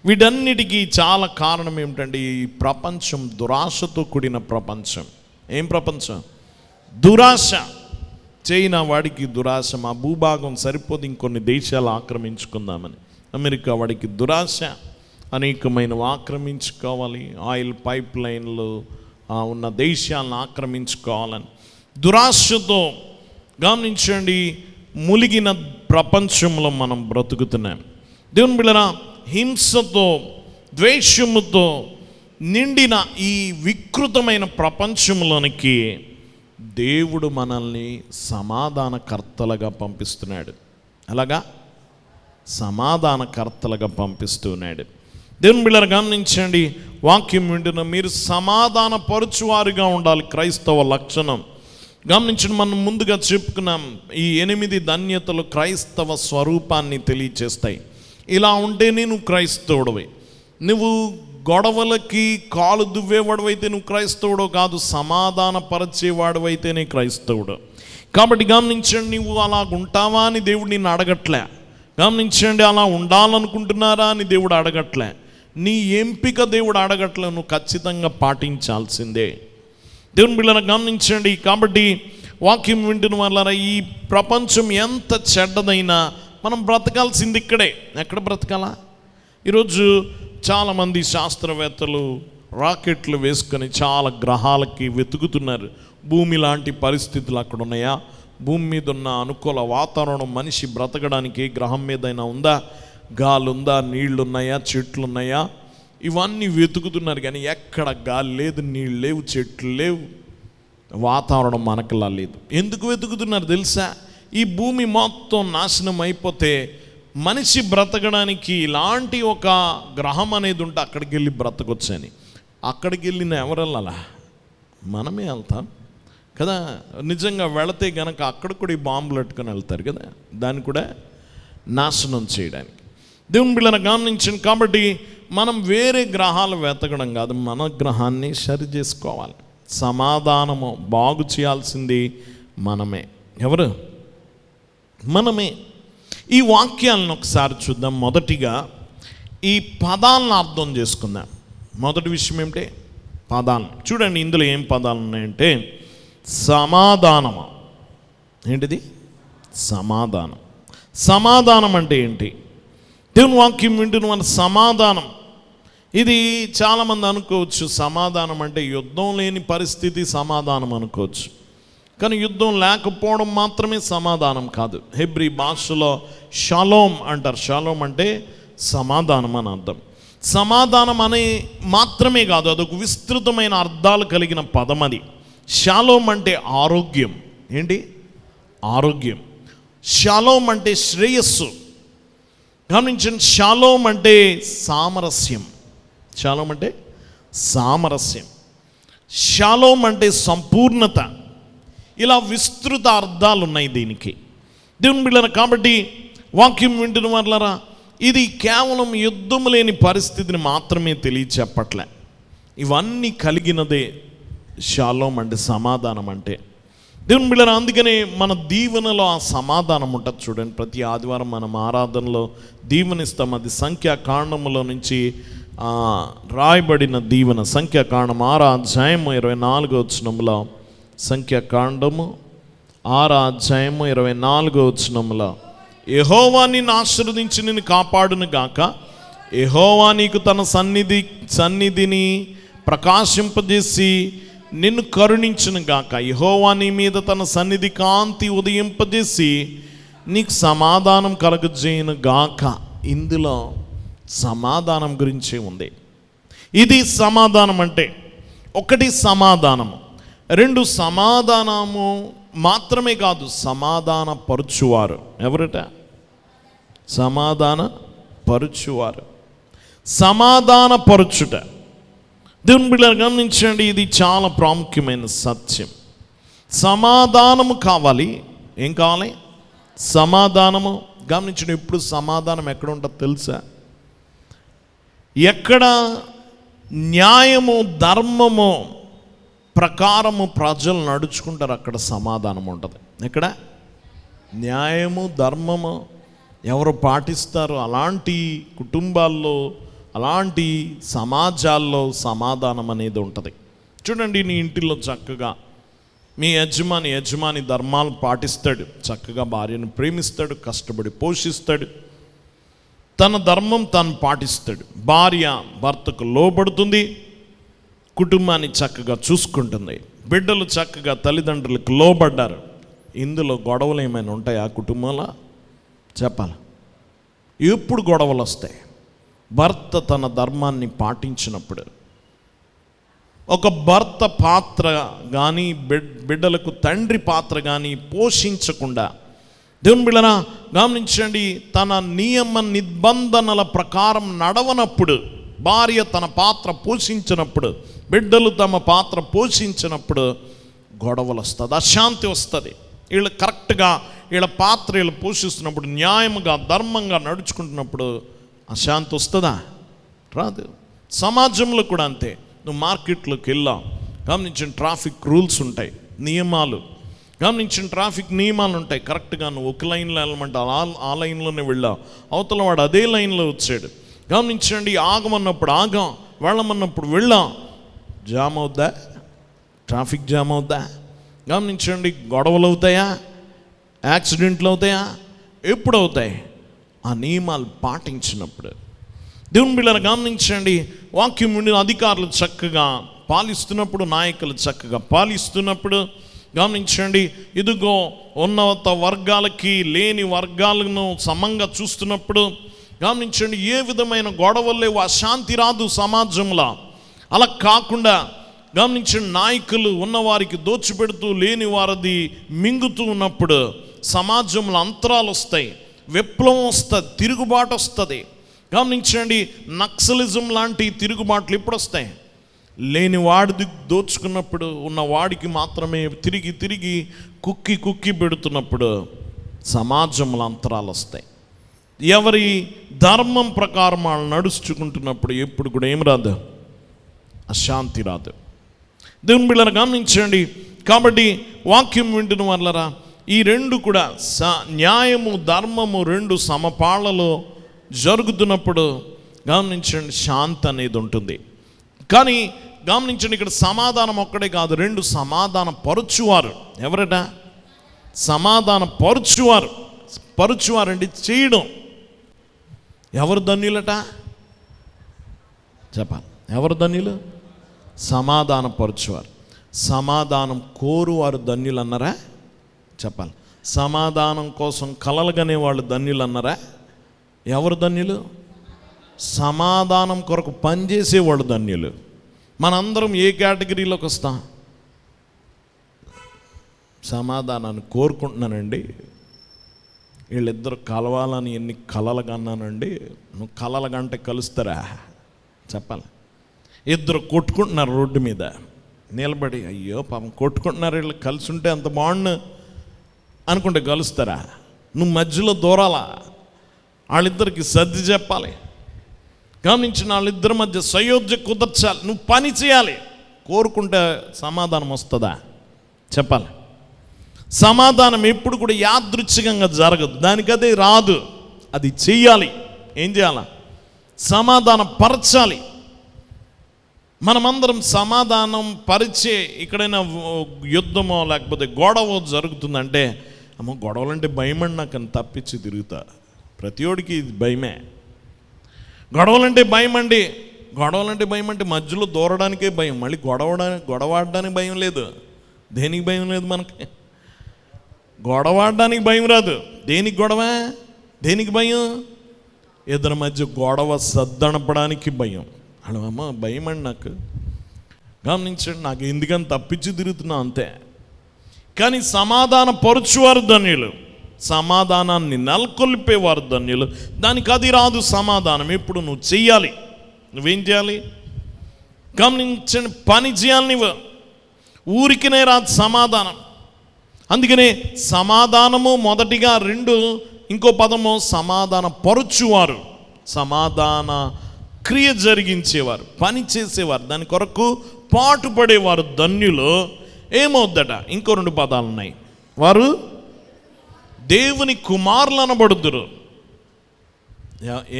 వీటన్నిటికీ చాలా కారణం ఏమిటంటే, ఈ ప్రపంచం దురాశతో కూడిన ప్రపంచం. ఏం ప్రపంచం? దురాశ. చైనా వాడికి దురాశ, మా భూభాగం సరిపోదు ఇంకొన్ని దేశాలు ఆక్రమించుకుందామని. అమెరికా వాడికి దురాశ, అనేకమైనవి ఆక్రమించుకోవాలి, ఆయిల్ పైప్ లైన్లు ఉన్న దేశాలను ఆక్రమించుకోవాలని దురాశతో, గమనించండి, ములిగిన ప్రపంచంలో మనం బ్రతుకుతున్నాం. దేవుని బిడ్డలారా, హింసతో, ద్వేషముతో నిండిన ఈ వికృతమైన ప్రపంచంలోనికి దేవుడు మనల్ని సమాధానకర్తలుగా పంపిస్తున్నాడు. అలాగా సమాధానకర్తలుగా పంపిస్తున్నాడు. దేవుని బిడ్డలారా, గమనించండి, వాక్యం వింటున్న మీరు సమాధానపరుచువారుగా ఉండాలి. క్రైస్తవ లక్షణం. గమనించండి, మనం ముందుగా చెప్పుకున్నాం, ఈ 8 ధన్యతలు క్రైస్తవ స్వరూపాన్ని తెలియచేస్తాయి. ఇలా ఉంటేనే నువ్వు క్రైస్తవుడివి. నువ్వు గొడవలకి కాలు దువ్వేవాడువైతే నువ్వు క్రైస్తవుడు కాదు, సమాధానపరిచేవాడువైతేనే క్రైస్తవుడు. కాబట్టి గమనించండి, నువ్వు అలా ఉంటావా అని దేవుడు నిన్ను అడగట్లే. గమనించండి, అలా ఉండాలనుకుంటున్నారా అని దేవుడు అడగట్లే. నీ ఎంపిక దేవుడు అడగట్లే, నువ్వు ఖచ్చితంగా పాటించాల్సిందే. దేవుని బిడ్డలను గమనించండి. కాబట్టి వాక్యం వింటున్న వాళ్ళ, ఈ ప్రపంచం ఎంత చెడ్డదైనా మనం బ్రతకాల్సింది ఇక్కడే. ఎక్కడ బ్రతకాలా? ఈరోజు చాలామంది శాస్త్రవేత్తలు రాకెట్లు వేసుకొని చాలా గ్రహాలకి వెతుకుతున్నారు. భూమి లాంటి పరిస్థితులు అక్కడ ఉన్నాయా? భూమి మీద ఉన్న అనుకూల వాతావరణం మనిషి బ్రతకడానికి ఏ గ్రహం మీదైనా ఉందా? గాలి ఉందా? నీళ్లు ఉన్నాయా? చెట్లు ఉన్నాయా? ఇవన్నీ వెతుకుతున్నారు. కానీ ఎక్కడ గాలి లేదు, నీళ్ళు లేవు, చెట్లు లేవు, వాతావరణం మనకలా లేదు. ఎందుకు వెతుకుతున్నారు తెలుసా? ఈ భూమి మొత్తం నాశనం అయిపోతే మనిషి బ్రతకడానికి ఇలాంటి ఒక గ్రహం అనేది ఉంటే అక్కడికి వెళ్ళి బ్రతకొచ్చని. అక్కడికి వెళ్ళిన ఎవరు వెళ్ళాలా? మనమే వెళ్తాం కదా. నిజంగా వెళితే గనక అక్కడ కూడా ఈ బాంబులు పెట్టుకొని వెళ్తారు కదా, దాన్ని కూడా నాశనం చేయడానికి. దేవుని బిడ్డలను గమనించండి. కాబట్టి మనం వేరే గ్రహాలు వెతకడం కాదు, మన గ్రహాన్ని సరి చేసుకోవాలి. సమాధానము బాగు చేయాల్సింది మనమే. ఎవరు? మనమే. ఈ వాక్యాలను ఒకసారి చూద్దాం. మొదటిగా ఈ పదాలను అర్థం చేసుకుందాం. మొదటి విషయం ఏమిటి? పదాలు. చూడండి, ఇందులో ఏం పదాలు ఉన్నాయంటే, సమాధానము. ఏంటిది? సమాధానం. సమాధానం అంటే ఏంటి? దేవుని వాక్యం వింటున్న మన సమాధానం. ఇది చాలామంది అనుకోవచ్చు, సమాధానం అంటే యుద్ధం లేని పరిస్థితి సమాధానం అనుకోవచ్చు. కానీ యుద్ధం లేకపోవడం మాత్రమే సమాధానం కాదు. హెబ్రీ భాషలో షాలోమ్ అంటారు. షాలోమ్ అంటే సమాధానం అని అర్థం. సమాధానం అనే మాత్రమే కాదు, అదొక విస్తృతమైన అర్థాలు కలిగిన పదం అది. షాలోమ్ అంటే ఆరోగ్యం. ఏంటి? ఆరోగ్యం. షాలోమ్ అంటే శ్రేయస్సు. గమనించండి, షాలోమ్ అంటే సామరస్యం. షాలోమ్ అంటే సామరస్యం. షాలోమ్ అంటే సంపూర్ణత. ఇలా విస్తృత అర్థాలు ఉన్నాయి దీనికి. దేవుని బిడ్డలారా, కాబట్టి వాక్యం వింటున్న వాళ్ళారా, ఇది కేవలం యుద్ధం లేని పరిస్థితిని మాత్రమే తెలియచెప్పట్లే. ఇవన్నీ కలిగినదే షాలోమ్ అంటే, సమాధానం అంటే. దేవుని బిడ్డలారా, అందుకనే మన దీవెనలో ఆ సమాధానం ఉంటుంది. చూడండి, ప్రతి ఆదివారం మనం ఆరాధనలో దీవెనిస్తాం. అది సంఖ్యాకాండములో నుంచి రాయబడిన దీవెన. సంఖ్యాకాండం 6వ అధ్యాయము 24వ వచనంలో, సంఖ్యాకాండము 6వ అధ్యాయము 24వ వచనంలో, యెహోవా నిన్ను ఆశీర్వదించి నిన్ను కాపాడును గాక, యెహోవా నీకు తన సన్నిధిని ప్రకాశింపజేసి నిన్ను కరుణించును గాక. యెహోవా నీ మీద తన సన్నిధి కాంతి ఉదయింపజేసి నీకు సమాధానం కలగజేయును గాక. ఇందులో సమాధానం గురించే ఉంది. ఇది సమాధానం అంటే, ఒకటి సమాధానము, రెండు సమాధానము మాత్రమే కాదు, సమాధాన పరుచువారు. ఎవరట? సమాధాన పరుచువారు. సమాధాన పరుచుట. దేవుని బిడ్డలు గమనించండి, ఇది చాలా ప్రాముఖ్యమైన సత్యం. సమాధానము కావాలి. ఏం కావాలి? సమాధానము. గమనించండి, ఇప్పుడు సమాధానం ఎక్కడ ఉంటుందో తెలుసా? ఎక్కడ న్యాయము ధర్మము ప్రకారము ప్రజలు నడుచుకుంటారు అక్కడ సమాధానం ఉంటుంది. ఎక్కడ న్యాయము ధర్మము ఎవరు పాటిస్తారో అలాంటి కుటుంబాల్లో, అలాంటి సమాజాల్లో సమాధానం అనేది ఉంటుంది. చూడండి, నీ ఇంటిలో చక్కగా మీ యజమాని ధర్మాలు పాటిస్తాడు, చక్కగా భార్యను ప్రేమిస్తాడు, కష్టపడి పోషిస్తాడు, తన ధర్మం తాను పాటిస్తాడు. భార్య భర్తకు లోబడుతుంది, కుటుంబాన్ని చక్కగా చూసుకుంటుంది, బిడ్డలు చక్కగా తల్లిదండ్రులకు లోబడ్డారు. ఇందులో గొడవలు ఏమైనా ఉంటాయి ఆ కుటుంబంలో? చెప్పాలి. ఎప్పుడు గొడవలు వస్తాయి? భర్త తన ధర్మాన్ని పాటించినప్పుడు. ఒక భర్త పాత్ర కానీ బిడ్డలకు తండ్రి పాత్ర కానీ పోషించకుండా, దేవుని బిడ్డనా గమనించండి, తన నియమ నిబంధనల ప్రకారం నడవనప్పుడు, భార్య తన పాత్ర పోషించినప్పుడు, బిడ్డలు తమ పాత్ర పోషించినప్పుడు గొడవలు వస్తుంది, అశాంతి వస్తుంది. వీళ్ళు కరెక్ట్గా వీళ్ళ పాత్ర వీళ్ళు పోషిస్తున్నప్పుడు, న్యాయంగా ధర్మంగా నడుచుకుంటున్నప్పుడు అశాంతి వస్తుందా? రాదు. సమాజంలో కూడా అంతే. నువ్వు మార్కెట్లోకి వెళ్ళావు, గమనించిన ట్రాఫిక్ రూల్స్ ఉంటాయి, నియమాలు, గమనించిన ట్రాఫిక్ నియమాలు ఉంటాయి. కరెక్ట్గా నువ్వు ఒక లైన్లో వెళ్ళమంటే ఆ లైన్లోనే వెళ్ళావు, అవతల వాడు అదే లైన్లో వచ్చాడు. గమనించండి, ఆగమన్నప్పుడు ఆగాం, వెళ్ళమన్నప్పుడు వెళ్ళాం. జామ్ అవుద్దా? ట్రాఫిక్ జామ్ అవుద్దా? గమనించండి, గొడవలు అవుతాయా? యాక్సిడెంట్లు అవుతాయా? ఎప్పుడు అవుతాయి? ఆ నియమాలు పాటించినప్పుడు. దేవుని బిడ్డలను గమనించండి, వాక్యం ఉండిన అధికారులు చక్కగా పాలిస్తున్నప్పుడు, నాయకులు చక్కగా పాలిస్తున్నప్పుడు, గమనించండి, ఇదిగో ఉన్నత వర్గాలకి లేని వర్గాలను సమంగా చూస్తున్నప్పుడు, గమనించండి, ఏ విధమైన గొడవలు లేవు, అశాంతి రాదు సమాజంలో. అలా కాకుండా గమనించండి, నాయకులు ఉన్నవారికి దోచిపెడుతూ లేని వారిది మింగుతూ ఉన్నప్పుడు సమాజంలో అంతరాలు వస్తాయి, విప్లవం వస్తుంది, తిరుగుబాటు వస్తుంది. గమనించండి, నక్సలిజం లాంటి తిరుగుబాట్లు ఎప్పుడు వస్తాయి? లేని వాడిది దోచుకున్నప్పుడు, ఉన్న వాడికి మాత్రమే తిరిగి తిరిగి కుక్కి పెడుతున్నప్పుడు సమాజంలో అంతరాలు వస్తాయి. ఎవరి ధర్మం ప్రకారం వాళ్ళు నడుచుకుంటున్నప్పుడు ఎప్పుడు కూడా ఏం రాదు? అశాంతి రాదు. దేవుని బిడ్డలను గమనించండి. కాబట్టి వాక్యం వింటున్న వాళ్ళరా, ఈ రెండు కూడా న్యాయము ధర్మము రెండు సమపాళ్లలో జరుగుతున్నప్పుడు గమనించండి, శాంతి అనేది ఉంటుంది. కానీ గమనించండి, ఇక్కడ సమాధానం ఒక్కడే కాదు, రెండు సమాధాన పరుచువారు. ఎవరట? సమాధాన పరుచువారు. పరుచువారండి చేయడం. ఎవరు ధన్యులట? చెప్పాలి. ఎవరు ధన్యులు? సమాధాన పరుచువారు. సమాధానం కోరువారు ధన్యులు అన్నారా? చెప్పాలి. సమాధానం కోసం కలలుగనే వాళ్ళు ధన్యులు అన్నారా? ఎవరు ధన్యులు? సమాధానం కొరకు పనిచేసేవాళ్ళు ధన్యులు. మనందరం ఏ కేటగిరీలోకి వస్తాం? సమాధానాన్ని కోరుకుంటున్నానండి, వీళ్ళిద్దరు కలవాలని ఎన్ని కలలు కన్నానండి. నువ్వు కలలుగంటే కలుస్తారా? చెప్పాలి. ఇద్దరు కొట్టుకుంటున్నారు రోడ్డు మీద నిలబడి, అయ్యో పాపం కొట్టుకుంటున్నారు, వీళ్ళు కలిసి ఉంటే అంత బాగుండు అనుకుంటే కలుస్తారా? నువ్వు మధ్యలో దూరాలా? వాళ్ళిద్దరికి సర్ది చెప్పాలి. గమనించిన వాళ్ళిద్దరి మధ్య సయోధ్య కుదర్చాలి, నువ్వు పని చేయాలి. కోరుకుంటే సమాధానం వస్తుందా? చెప్పాలి. సమాధానం ఎప్పుడు కూడా యాదృచ్ఛికంగా జరగదు, దానికి అదే రాదు, అది చెయ్యాలి. ఏం చేయాలి? సమాధానం పరచాలి. మనమందరం సమాధానం పరిచే ఎక్కడైనా యుద్ధమో లేకపోతే గొడవ జరుగుతుందంటే, అమ్మో గొడవలంటే భయమండి నాకు అని తప్పించి తిరుగుతా. ప్రతిోడికి ఇది భయమే. గొడవలంటే భయమండి, గొడవలంటే భయం అంటే మధ్యలో దూరడానికే భయం, మళ్ళీ గొడవాడడానికి భయం లేదు. దేనికి భయం లేదు మనకి? గొడవాడడానికి భయం రాదు. దేనికి గొడవ? దేనికి భయం? ఇద్దరి మధ్య గొడవ సద్దనపడానికి భయం. అమ్మ భయం అండి నాకు. గమనించండి, నాకు ఎందుకని తప్పించి తిరుగుతున్నా అంతే. కానీ సమాధాన పరుచువారు ధన్యులు, సమాధానాన్ని నెలకొల్పేవారు ధన్యులు. దానికి అది రాదు సమాధానం. ఇప్పుడు నువ్వు చెయ్యాలి. నువ్వేం చేయాలి? గమనించండి, పని చేయాలి. నువ్వు ఊరికినే రాదు సమాధానం. అందుకనే సమాధానము మొదటిగా, ఇంకో పదము సమాధాన పరుచువారు, సమాధాన క్రియ జరిగించేవారు, పని చేసేవారు, దాని కొరకు పాటుపడేవారు ధన్యులు. ఏమవుద్దట? ఇంకో 2 పదాలు ఉన్నాయి. వారు దేవుని కుమారులు అనబడుదురు.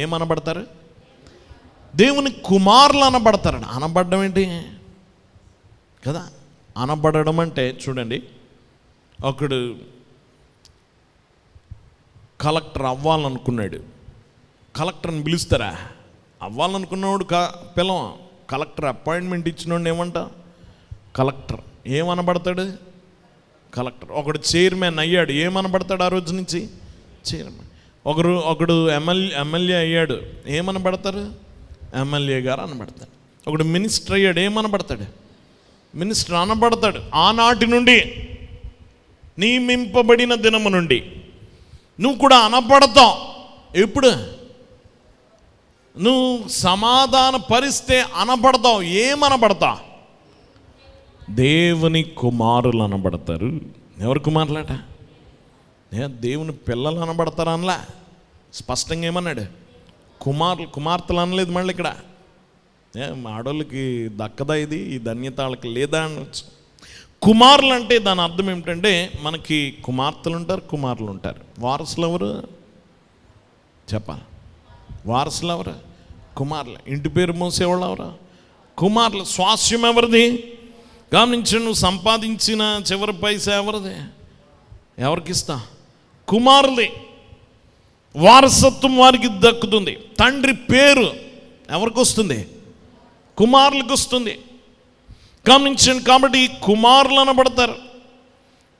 ఏమనబడతారు? దేవుని కుమారులు అనబడతారు. అనబడడం ఏంటి కదా? అనబడడం అంటే చూడండి, ఒకడు కలెక్టర్ అవ్వాలనుకున్నాడు. కలెక్టర్ని పిలుస్తారా? అవ్వాలనుకున్నవాడు పిలవ. కలెక్టర్ అపాయింట్మెంట్ ఇచ్చినోడు ఏమంట? కలెక్టర్. ఏమనబడతాడు? కలెక్టర్. ఒకడు చైర్మన్ అయ్యాడు, ఏమనబడతాడు ఆ రోజు నుంచి? చైర్మన్. ఒకడు ఎమ్మెల్యే అయ్యాడు, ఏమనబడతారు? ఎమ్మెల్యే గారు అనబడతాడు. ఒకడు మినిస్టర్ అయ్యాడు, ఏమనబడతాడు? మినిస్టర్ అనబడతాడు. ఆనాటి నుండి, నియమింపబడిన దినము నుండి నువ్వు కూడా అనబడతావు. ఎప్పుడు నువ్వు సమాధాన పరిస్తే అనబడతావు. ఏమనబడతావు? దేవుని కుమారులు అనబడతారు. ఎవరు కుమారులట? దేవుని పిల్లలు అనబడతారు అనలా. స్పష్టంగా ఏమన్నాడు? కుమార్తెలు అనలేదు. మళ్ళీ ఇక్కడ ఆడోళ్ళకి దక్కదా ఇది? ఈ ధన్యత వాళ్ళకి లేదా అనొచ్చు. కుమారులు అంటే దాని అర్థం ఏమిటంటే, మనకి కుమార్తెలు ఉంటారు, కుమారులు ఉంటారు. వారసులు ఎవరు చెప్పాలి? వారసులు ఎవరు? కుమారులు. ఇంటి పేరు మోసేవాళ్ళు ఎవరు? కుమారులు. స్వాస్యం ఎవరిది? గమనించి, నువ్వు సంపాదించిన చివరి పైసా ఎవరిది? ఎవరికి ఇస్తా? కుమారులే. వారసత్వం వారికి దక్కుతుంది. తండ్రి పేరు ఎవరికి వస్తుంది? కుమారులకు వస్తుంది. గమనించండి, కాబట్టి కుమారులు అనబడతారు.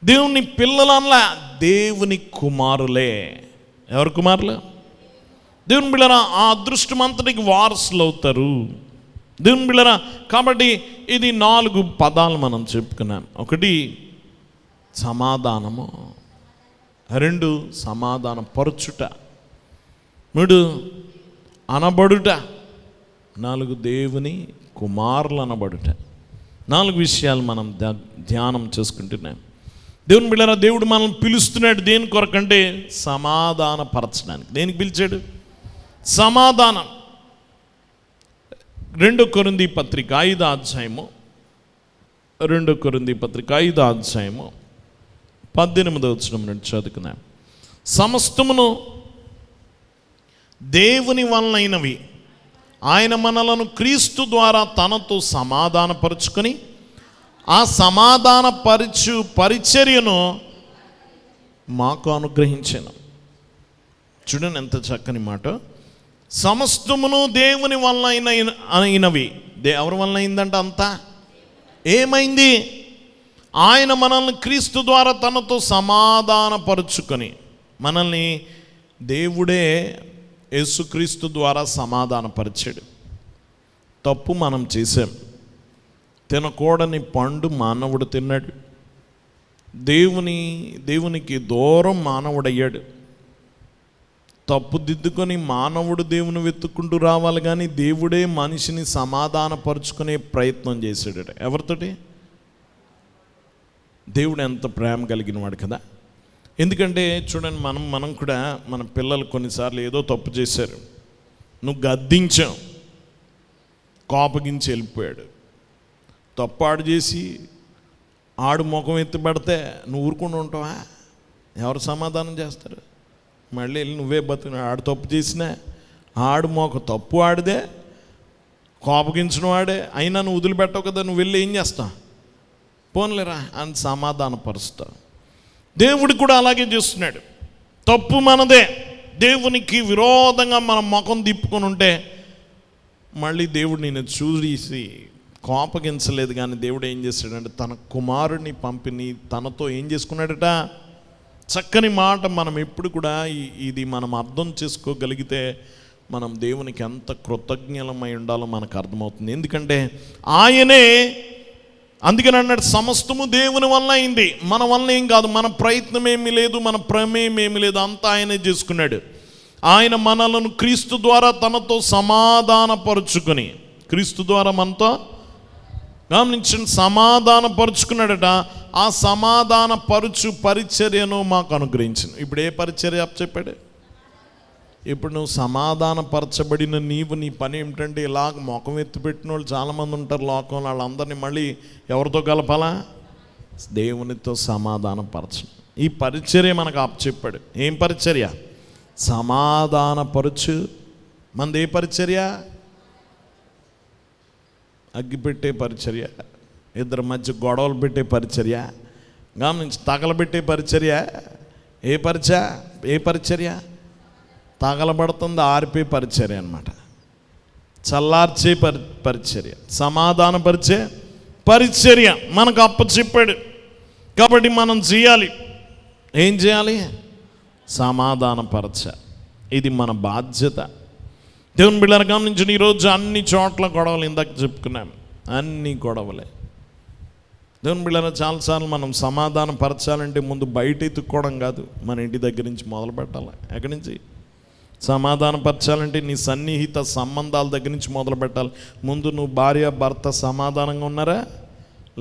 దేవుని పిల్లలు అనలా, దేవుని కుమారులే. ఎవరు కుమారులు? దేవుని బిళ్ళరా ఆ అదృష్టం అంతటికి వారసులు అవుతారు. దేవుని బిళ్ళరా. కాబట్టి ఇది 4 పదాలు మనం చెప్పుకున్నాం. 1 సమాధానము, 2 సమాధాన పరచుట, 3 అనబడుట, 4 దేవుని కుమారులు అనబడుట. 4 విషయాలు మనం ధ్యానం చేసుకుంటున్నాం. దేవుని బిళ్ళరా, దేవుడు మనల్ని పిలుస్తున్నాడు. దేని కొరకంటే సమాధాన పరచడానికి. దేనికి పిలిచాడు? సమాధానం. 2 కొరింథీ పత్రిక 5వ అధ్యాయము, 2 కొరింథీ పత్రిక 5వ అధ్యాయము 18వ వచనం నుండి చదువుకున్నాం. సమస్తమును దేవుని వలనైనవి, ఆయన మనలను క్రీస్తు ద్వారా తనతో సమాధానపరుచుకొని ఆ సమాధాన పరిచర్యను మాకు అనుగ్రహించాను. చూడండి ఎంత చక్కని మాట. సమస్తమును దేవుని వలన అయినవి. ఎవరి వలన అయిందంట? అంతా ఏమైంది? ఆయన మనల్ని క్రీస్తు ద్వారా తనతో సమాధానపరుచుకొని, మనల్ని దేవుడే యేసుక్రీస్తు ద్వారా సమాధానపరిచాడు. తప్పు మనం చేసాం. తినకూడని పండు మానవుడు తిన్నాడు. దేవునికి దూరం మానవుడయ్యాడు. తప్పు దిద్దుకొని మానవుడు దేవుని వెతుక్కుంటూ రావాలి, కానీ దేవుడే మనిషిని సమాధానపరుచుకునే ప్రయత్నం చేశాడట. ఎవరితోటి? దేవుడు ఎంత ప్రేమ కలిగిన వాడు కదా. ఎందుకంటే చూడండి, మనం కూడా మన పిల్లలు కొన్నిసార్లు ఏదో తప్పు చేశారు, నువ్వు గద్దించావు, కోపగించి వెళ్ళిపోయాడు. తప్పు ఆడు చేసి ఆడు ముఖం ఎత్తి పెడితే నువ్వు ఊరుకుండా ఉంటావా? ఎవరు సమాధానం చేస్తారు? మళ్ళీ వెళ్ళి నువ్వే బతుకు. ఆడు తప్పు చేసినా ఆడు తప్పు ఆడిదే, కోపగించిన వాడే, అయినా నువ్వు వదిలిపెట్టవు కదా. నువ్వు వెళ్ళి ఏం చేస్తావు? పోన్లేరా అని సమాధానపరుస్తావు. దేవుడు కూడా అలాగే చేస్తున్నాడు. తప్పు మనదే. దేవునికి విరోధంగా మనం ముఖం తిప్పుకొని ఉంటే మళ్ళీ దేవుడు నిన్ను చూసి కోపగించలేదు, కానీ దేవుడు ఏం చేశాడంటే తన కుమారుడిని పంపిణీ తనతో ఏం చేసుకున్నాడట. చక్కని మాట. మనం ఎప్పుడు కూడా ఇది మనం అర్థం చేసుకోగలిగితే మనం దేవునికి ఎంత కృతజ్ఞలమై ఉండాలో మనకు అర్థమవుతుంది. ఎందుకంటే ఆయనే, అందుకని అన్నాడు సమస్తము దేవుని వల్ల అయింది, మన వల్ల ఏం కాదు, మన ప్రయత్నం ఏమీ లేదు, మన ప్రమేయం ఏమీ లేదు, అంతా ఆయనే చేసుకున్నాడు. ఆయన మనలను క్రీస్తు ద్వారా తనతో సమాధానపరుచుకుని, క్రీస్తు ద్వారా మనతో గమనించండి సమాధానపరుచుకున్నాడట. ఆ సమాధానపరుచు పరిచర్యను మాకు అనుగ్రహించింది. ఇప్పుడు ఏ పరిచర్య చెప్పాడు? ఇప్పుడు నువ్వు సమాధానపరచబడిన నీ పని ఏమిటంటే, ఇలాగ ముఖం ఎత్తిపెట్టిన వాళ్ళు చాలామంది ఉంటారు లోకంలో. వాళ్ళందరినీ మళ్ళీ ఎవరితో కలపాలా? దేవునితో సమాధానపరచు. ఈ పరిచర్య మనకు చెప్పాడు. ఏం పరిచర్య? సమాధానపరచు. మనది ఏ పరిచర్య? అగ్గిపెట్టే పరిచర్య, ఇద్దరి మధ్య గొడవలు పెట్టే పరిచర్య, గమనించి తగలబెట్టే పరిచర్య. ఏ పరిచర్య? తగలబడుతుంది ఆర్పే పరిచర్య అన్నమాట. చల్లార్చే పరిచర్య, సమాధానపరిచే పరిచర్య మనకు అప్పచెప్పాడు. కాబట్టి మనం చేయాలి. ఏం చేయాలి? సమాధానపరచ. ఇది మన బాధ్యత. దేవుని బిడ్డలు గమనించిన ఈరోజు అన్ని చోట్ల గొడవలు. ఇందాక చెప్పుకున్నాం, అన్ని గొడవలే. దేవుని బిడ్డలు చాలాసార్లు మనం సమాధానం పరచాలంటే ముందు బయట ఎత్తుక్కోవడం కాదు, మన ఇంటి దగ్గర నుంచి మొదలు పెట్టాలి. ఎక్కడి నుంచి సమాధానం పరచాలంటే? నీ సన్నిహిత సంబంధాల దగ్గర నుంచి మొదలు పెట్టాలి. ముందు నువ్వు భార్య భర్త సమాధానంగా ఉన్నారా?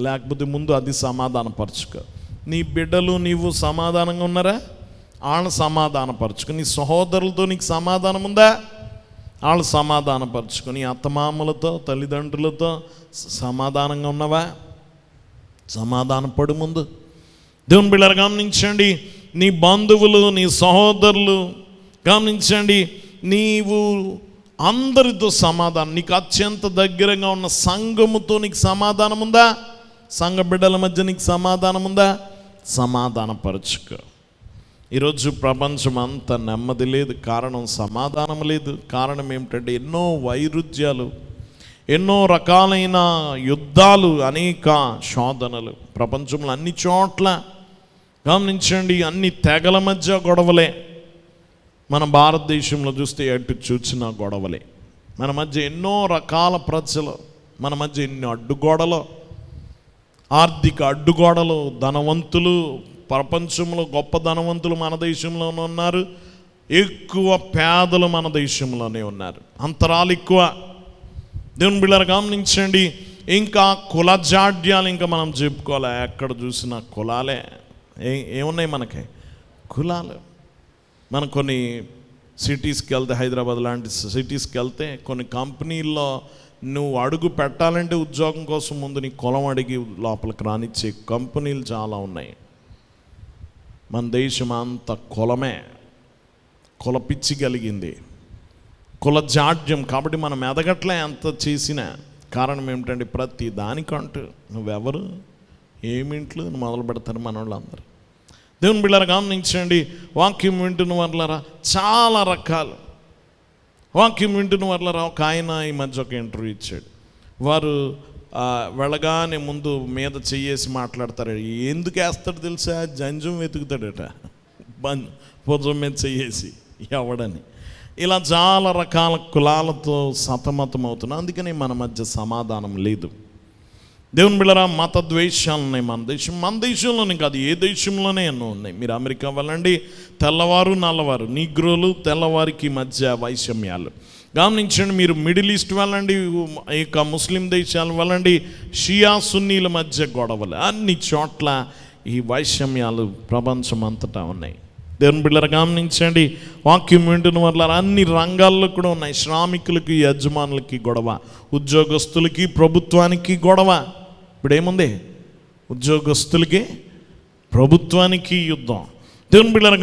లేకపోతే ముందు అది సమాధానపరచుకో. నీ బిడ్డలు నీవు సమాధానంగా ఉన్నారా? వాళ్ళని సమాధానపరచుకో. నీ సహోదరులతో నీకు సమాధానం ఉందా? వాళ్ళు సమాధానపరచుకో. నీ అత్తమామలతో తల్లిదండ్రులతో సమాధానంగా ఉన్నావా? సమాధానపడు ముందు. దేవుని బిడ్డలు గమనించండి, నీ బంధువులు నీ సహోదరులు గమనించండి, నీవు అందరితో సమాధానం, నీకు అత్యంత దగ్గరగా ఉన్న సంఘముతో నీకు సమాధానం ఉందా? సంఘ బిడ్డల మధ్య నీకు సమాధానం ఉందా? సమాధానపరచుకో. ఈరోజు ప్రపంచం అంతా నెమ్మది లేదు, కారణం సమాధానం లేదు. కారణం ఏమిటంటే ఎన్నో వైరుధ్యాలు, ఎన్నో రకాలైన యుద్ధాలు, అనేక శోధనలు ప్రపంచంలో అన్ని చోట్ల గమనించండి. అన్ని తెగల మధ్య గొడవలే. మన భారతదేశంలో చూస్తే ఎటు చూసిన గొడవలే. మన మధ్య ఎన్నో రకాల ప్రజలు, మన మధ్య ఎన్నో అడ్డుగోడలు, ఆర్థిక అడ్డుగోడలు. ధనవంతులు, ప్రపంచంలో గొప్ప ధనవంతులు మన దేశంలోనే ఉన్నారు, ఎక్కువ పేదలు మన దేశంలోనే ఉన్నారు. అంతరాలు ఎక్కువ. దేవుని బిడ్డలు గమనించండి, ఇంకా కులజాడ్యాలు ఇంకా మనం చెప్పుకోవాలి. ఎక్కడ చూసినా కులాలే. ఏమున్నాయి మనకి? కులాలు. మనం కొన్ని సిటీస్కి వెళ్తే, హైదరాబాద్ లాంటి సిటీస్కి వెళ్తే కొన్ని కంపెనీల్లో నువ్వు అడుగు పెట్టాలంటే ఉద్యోగం కోసం ముందు నీ కులం అడిగి లోపలికి రానిచ్చే కంపెనీలు చాలా ఉన్నాయి. మన దేశం అంత కులమే, కులపిచ్చి కలిగింది, కుల జాడ్యం. కాబట్టి మనం ఎదగట్లే ఎంత చేసినా. కారణం ఏమిటంటే ప్రతి దానికంటూ నువ్వెవరు, ఏమింట్లు మొదలు పెడతారు మన వాళ్ళందరూ. దేవుని బిడ్డలారా గమనించండి, వాక్యం వింటున్న వాళ్ళారా చాలా రకాలు. వాక్యం వింటున్న వాళ్ళారా ఒక ఆయన ఈ మధ్య ఒక ఇంటర్వ్యూ ఇచ్చాడు. వారు వెళ్ళగానే ముందు మీద చెయ్యేసి మాట్లాడతారు. ఎందుకు వేస్తాడు తెలుసా? జంజం వెతుకుతాడట, భుజం మీద చెయ్యేసి ఎవడని. ఇలా చాలా రకాల కులాలతో సతమతం అవుతున్నాం. అందుకని మన మధ్య సమాధానం లేదు. దేవుని బిడ్డలారా మత ద్వేషాలు ఉన్నాయి మన దేశంలోనే కాదు, ఏ దేశంలోనే ఎన్నో ఉన్నాయి. మీరు అమెరికా వెళ్ళండి, తెల్లవారు నల్లవారు, నీగ్రోలు తెల్లవారికి మధ్య వైషమ్యాలు గమనించండి. మీరు మిడిల్ ఈస్ట్ వెళ్ళండి, ఇక ముస్లిం దేశాలు వెళ్ళండి, షియా సున్నీల మధ్య గొడవలు. అన్ని చోట్ల ఈ వైషమ్యాలు ప్రపంచం అంతటా ఉన్నాయి. దేవుని బిడ్డలారా గమనించండి, వాక్యం వింటున్న వల్ల అన్ని రంగాల్లో కూడా ఉన్నాయి. శ్రామికులకి యజమానులకి గొడవ, ఉద్యోగస్తులకి ప్రభుత్వానికి గొడవ. ఇప్పుడు ఏముంది? ఉద్యోగస్తులకి ప్రభుత్వానికి యుద్ధం. దేవుని బిడ్డలారా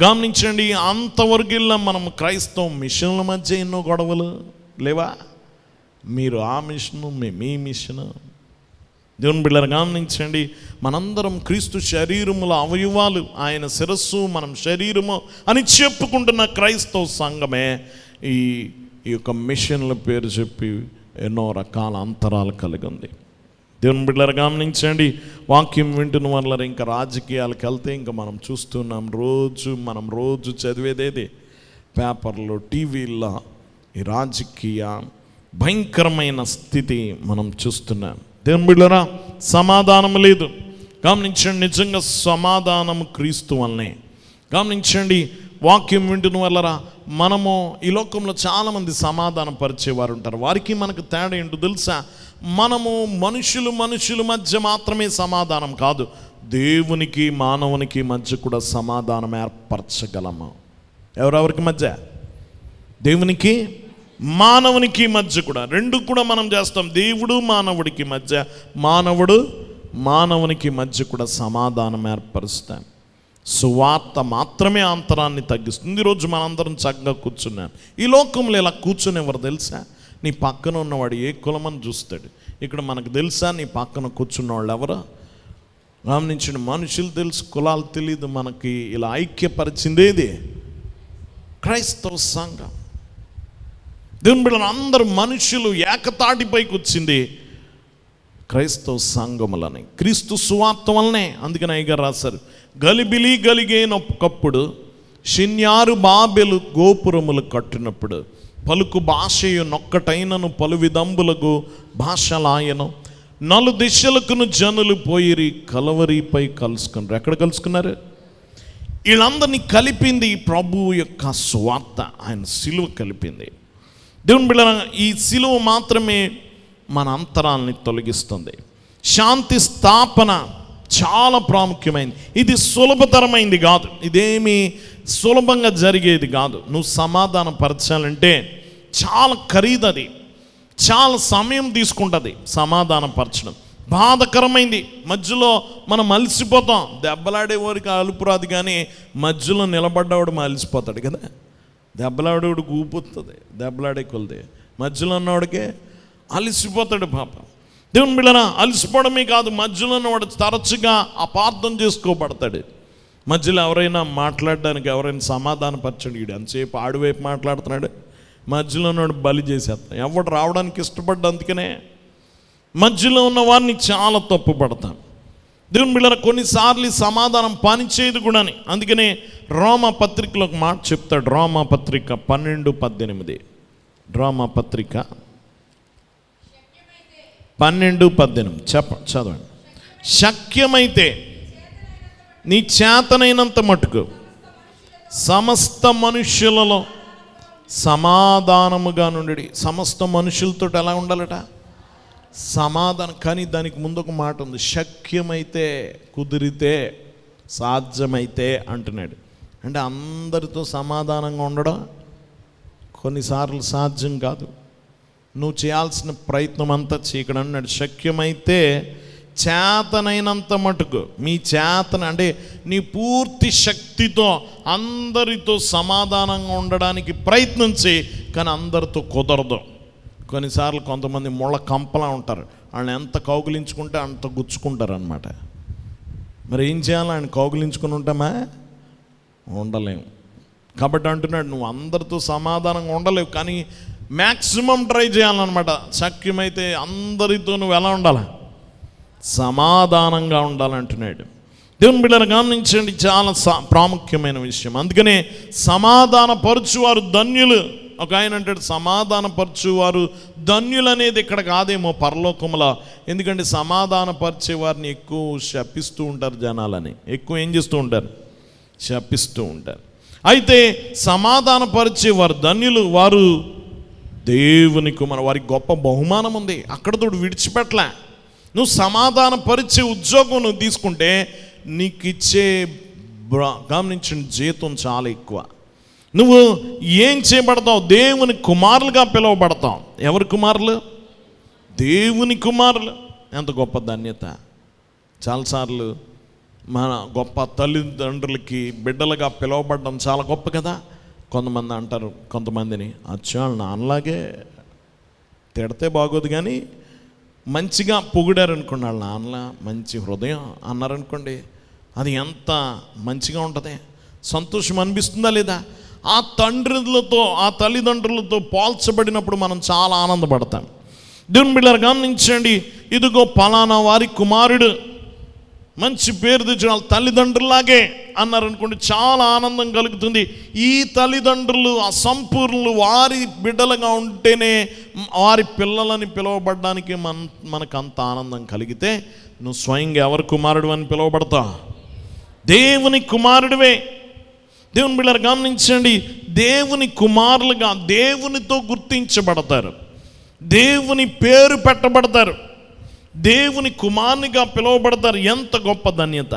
గమనించండి, అంతవరకు మనం క్రైస్తవ మిషన్ల మధ్య ఎన్నో గొడవలు లేవా? మీరు ఆ మిషను, మేము ఈ మిషను. దేవుని బిడ్డలారా గమనించండి, మనందరం క్రీస్తు శరీరముల అవయవాలు, ఆయన శిరస్సు, మనం శరీరము అని చెప్పుకుంటున్న క్రైస్తవ సంఘమే ఈ ఈ యొక్క మిషన్ల పేరు చెప్పి ఎన్నో రకాల అంతరాలు కలిగి ఉంది. దేవుని బిడ్డలారా గమనించండి, వాక్యం వింటున్న వాళ్ళ ఇంకా రాజకీయాలకు వెళ్తే ఇంకా మనం చూస్తున్నాం, మనం రోజు చదివేదేది పేపర్లో, టీవీల్లో ఈ రాజకీయ భయంకరమైన స్థితి మనం చూస్తున్నాం. దేవుని బిడ్డలారా సమాధానం లేదు. గమనించండి, నిజంగా సమాధానం క్రీస్తు వల్లనే. గమనించండి, వాక్యం వింటున్న వల్లరా మనము ఈ లోకంలో చాలామంది సమాధానం పరిచేవారు ఉంటారు. వారికి మనకు తేడా ఏంటో తెలుసా? మనము మనుషుల మధ్య మాత్రమే సమాధానం కాదు, దేవునికి మానవునికి మధ్య కూడా సమాధానం ఏర్పరచగలము. ఎవరెవరికి మధ్య? దేవునికి మానవునికి మధ్య కూడా, రెండు కూడా మనం చేస్తాం. దేవుడు మానవుడికి మధ్య, మానవుడు మానవునికి మధ్య కూడా సమాధానం ఏర్పరుస్తాం. సువార్త మాత్రమే అంతరాన్ని తగ్గిస్తుంది. ఈరోజు మనందరం చక్కగా కూర్చున్నాం. ఈ లోకంలో ఇలా కూర్చునేవారు తెలుసా? నీ పక్కన ఉన్నవాడు ఏ కులమని చూస్తాడు. ఇక్కడ మనకు తెలుసా నీ పక్కన కూర్చున్న వాళ్ళు ఎవరో? గమనించిన మనుషులు తెలుసు, కులాలు తెలియదు. మనకి ఇలా ఐక్యపరిచిందేది క్రైస్తవ సంఘం. దేవుని బిడ్డలు అందరూ మనుషులు ఏకతాటిపైకి వచ్చింది క్రైస్తవ సంఘములని, క్రీస్తు సువార్త వల్లనే. అందుకని అయ్యగారు రాశారు, గలిబిలి గలిగేనొకప్పుడు షిన్యారు బాబెలు గోపురములు కట్టినప్పుడు పలుకు భాషయు నొక్కటైనను పలు విధంబులకు భాషలాయను నలు దిశలకును జనులు పోయిరి కలవరిపై కలుసుకున్నారు. ఎక్కడ కలుసుకున్నారు? వీళ్ళందరినీ కలిపింది ప్రభు యొక్క సువార్త, ఆయన సిలువ కలిపింది. దేవుని బిడ్డలారా ఈ సిలువ మాత్రమే మన అంతరాల్ని తొలగిస్తుంది. శాంతి స్థాపన చాలా ప్రాముఖ్యమైనది. ఇది సులభతరమైంది కాదు, ఇదేమీ సులభంగా జరిగేది కాదు. నువ్వు సమాధానం పరచాలంటే చాలా ఖరీదది, చాలా సమయం తీసుకుంటుంది సమాధానం పరచడం. బాధకరమైంది. మధ్యలో మనం అలసిపోతాం. దెబ్బలాడే వారికి అలుపు రాదు, కానీ మధ్యలో నిలబడ్డవాడు అలసిపోతాడు కదా. దెబ్బలాడేవాడు ఊపుతుంది, దెబ్బలాడే కొలిదే. మధ్యలో ఉన్నవాడికే అలసిపోతాడు పాపం. దేవుని బిడ్డలారా అలసిపోవడమే కాదు, మధ్యలో ఉన్నవాడు తరచుగా అపార్థం చేసుకోబడతాడు. మధ్యలో ఎవరైనా మాట్లాడడానికి, ఎవరైనా సమాధాన పరచండి, వీడు ఎంతసేపు ఆడివైపు మాట్లాడుతున్నాడు, మధ్యలో ఉన్నవాడు బలి చేసేస్తాం. ఎవడు రావడానికి ఇష్టపడ్డా, అందుకనే మధ్యలో ఉన్న వారిని చాలా తప్పు పడతాం. దేవుని బిడ్డలారా కొన్నిసార్లు సమాధానం పనిచేయదు కూడా అని. అందుకనే రోమా పత్రికలో ఒక మాట చెప్తాడు. రోమా పత్రిక 12:18. రోమా పత్రిక 12:18 చదవండి. శక్యమైతే నీ చేతనైనంత మటుకు సమస్త మనుష్యులలో సమాధానముగా నుండి. సమస్త మనుషులతో ఎలా ఉండాలట? సమాధానం. కానీ దానికి ముందు ఒక మాట ఉంది, శక్యమైతే, కుదిరితే, సాధ్యమైతే అంటున్నాడు. అంటే అందరితో సమాధానంగా ఉండడం కొన్నిసార్లు సాధ్యం కాదు. నువ్వు చేయాల్సిన ప్రయత్నం అంతా చేయడం అన్నాడు. శక్యమైతే చేతనైనంత మటుకు, మీ చేతన అంటే నీ పూర్తి శక్తితో అందరితో సమాధానంగా ఉండడానికి ప్రయత్నం చేయి. కానీ అందరితో కుదరదు. కొన్నిసార్లు కొంతమంది ముళ్ళ కంపలా ఉంటారు, వాళ్ళని ఎంత కౌగిలించుకుంటే అంత గుచ్చుకుంటారు అన్నమాట. మరి ఏం చేయాలి? ఆయన కౌగిలించుకుని ఉంటామా? ఉండలేము. కాబట్టి అంటున్నాడు, నువ్వు అందరితో సమాధానంగా ఉండలేవు, కానీ మ్యాక్సిమం ట్రై చేయాలన్నమాట. శక్యమైతే అందరితో నువ్వు ఎలా ఉండాలి? సమాధానంగా ఉండాలంటున్నాడు. దేవుని బిడ్డలను గమనించండి, చాలా ప్రాముఖ్యమైన విషయం. అందుకనే సమాధానపరచువారు ధన్యులు. ఒక ఆయన అంటాడు, సమాధానపరచువారు ధన్యులు అనేది ఇక్కడ కాదేమో పరలోకములో. ఎందుకంటే సమాధానపరిచే వారిని ఎక్కువ శపిస్తూ ఉంటారు జనాలని. ఎక్కువ ఏం చేస్తూ ఉంటారు? శపిస్తూ ఉంటారు. అయితే సమాధానపరిచే వారు ధన్యులు, వారు దేవుని కుమారు. వారికి గొప్ప బహుమానం ఉంది. అక్కడతో విడిచిపెట్టలే. నువ్వు సమాధానపరిచే ఉద్యోగం నువ్వు తీసుకుంటే నీకు ఇచ్చే గమనించిన జీతం చాలా ఎక్కువ. నువ్వు ఏం చేయబడతావు? దేవుని కుమారులుగా పిలువబడతావు. ఎవరి కుమారులు? దేవుని కుమారులు. ఎంత గొప్ప ధన్యత. చాలాసార్లు మన గొప్ప తల్లిదండ్రులకి బిడ్డలుగా పిలువబడడం చాలా గొప్ప కదా. కొంతమంది అంటారు, కొంతమందిని అచ్చా నాన్నలాగే తిడితే బాగోదు, కానీ మంచిగా పొగిడారు అనుకోండి, వాళ్ళ నాన్నలా మంచి హృదయం అన్నారనుకోండి, అది ఎంత మంచిగా ఉంటుంది, సంతోషం అనిపిస్తుందా లేదా? ఆ తండ్రులతో, ఆ తల్లిదండ్రులతో పోల్చబడినప్పుడు మనం చాలా ఆనందపడతాం. దేవుని బిడ్డలారా గమనించండి, ఇదిగో పలానా వారి కుమారుడు మంచి పేరు తెచ్చిన వాళ్ళ తల్లిదండ్రులాగే అన్నారనుకోండి, చాలా ఆనందం కలుగుతుంది. ఈ తల్లిదండ్రులు అసంపూర్ణులు, వారి బిడ్డలుగా ఉంటేనే వారి పిల్లలని పిలువబడడానికి మనకు అంత ఆనందం కలిగితే, నువ్వు స్వయంగా ఎవరి కుమారుడు అని పిలువబడతావు? దేవుని కుమారుడివే. దేవుని బిడ్డలారా గమనించండి, దేవుని కుమారులుగా దేవునితో గుర్తించబడతారు, దేవుని పేరు పెట్టబడతారు, దేవుని కుమారునిగా పిలువబడతారు. ఎంత గొప్ప ధన్యత!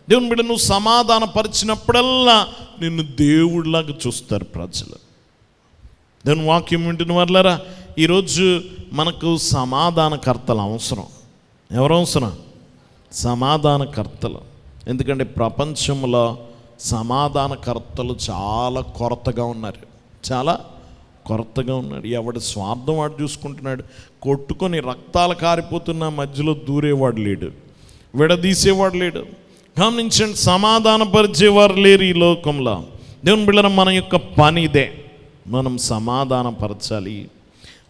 దేవుని బిడ్డ నువ్వు సమాధానపరిచినప్పుడల్లా నిన్ను దేవుడిలాగా చూస్తారు ప్రజలు. దేవుని వాక్యం వింటున్న వాళ్ళారా, ఈరోజు మనకు సమాధానకర్తలు అవసరం. ఎవరు అవసరం? సమాధానకర్తలు. ఎందుకంటే ప్రపంచంలో సమాధానకర్తలు చాలా కొరతగా ఉన్నారు, చాలా కొరతగా ఉన్నాడు. ఎవడి స్వార్థం వాడు చూసుకుంటున్నాడు. కొట్టుకొని రక్తాలు కారిపోతున్న మధ్యలో దూరేవాడు లేడు, విడదీసేవాడు లేడు. గమనించండి, సమాధానపరిచేవారు లేరు ఈ లోకంలో. దేవుని బిడ్డలారా, మన యొక్క పని ఇదే, మనం సమాధానపరచాలి.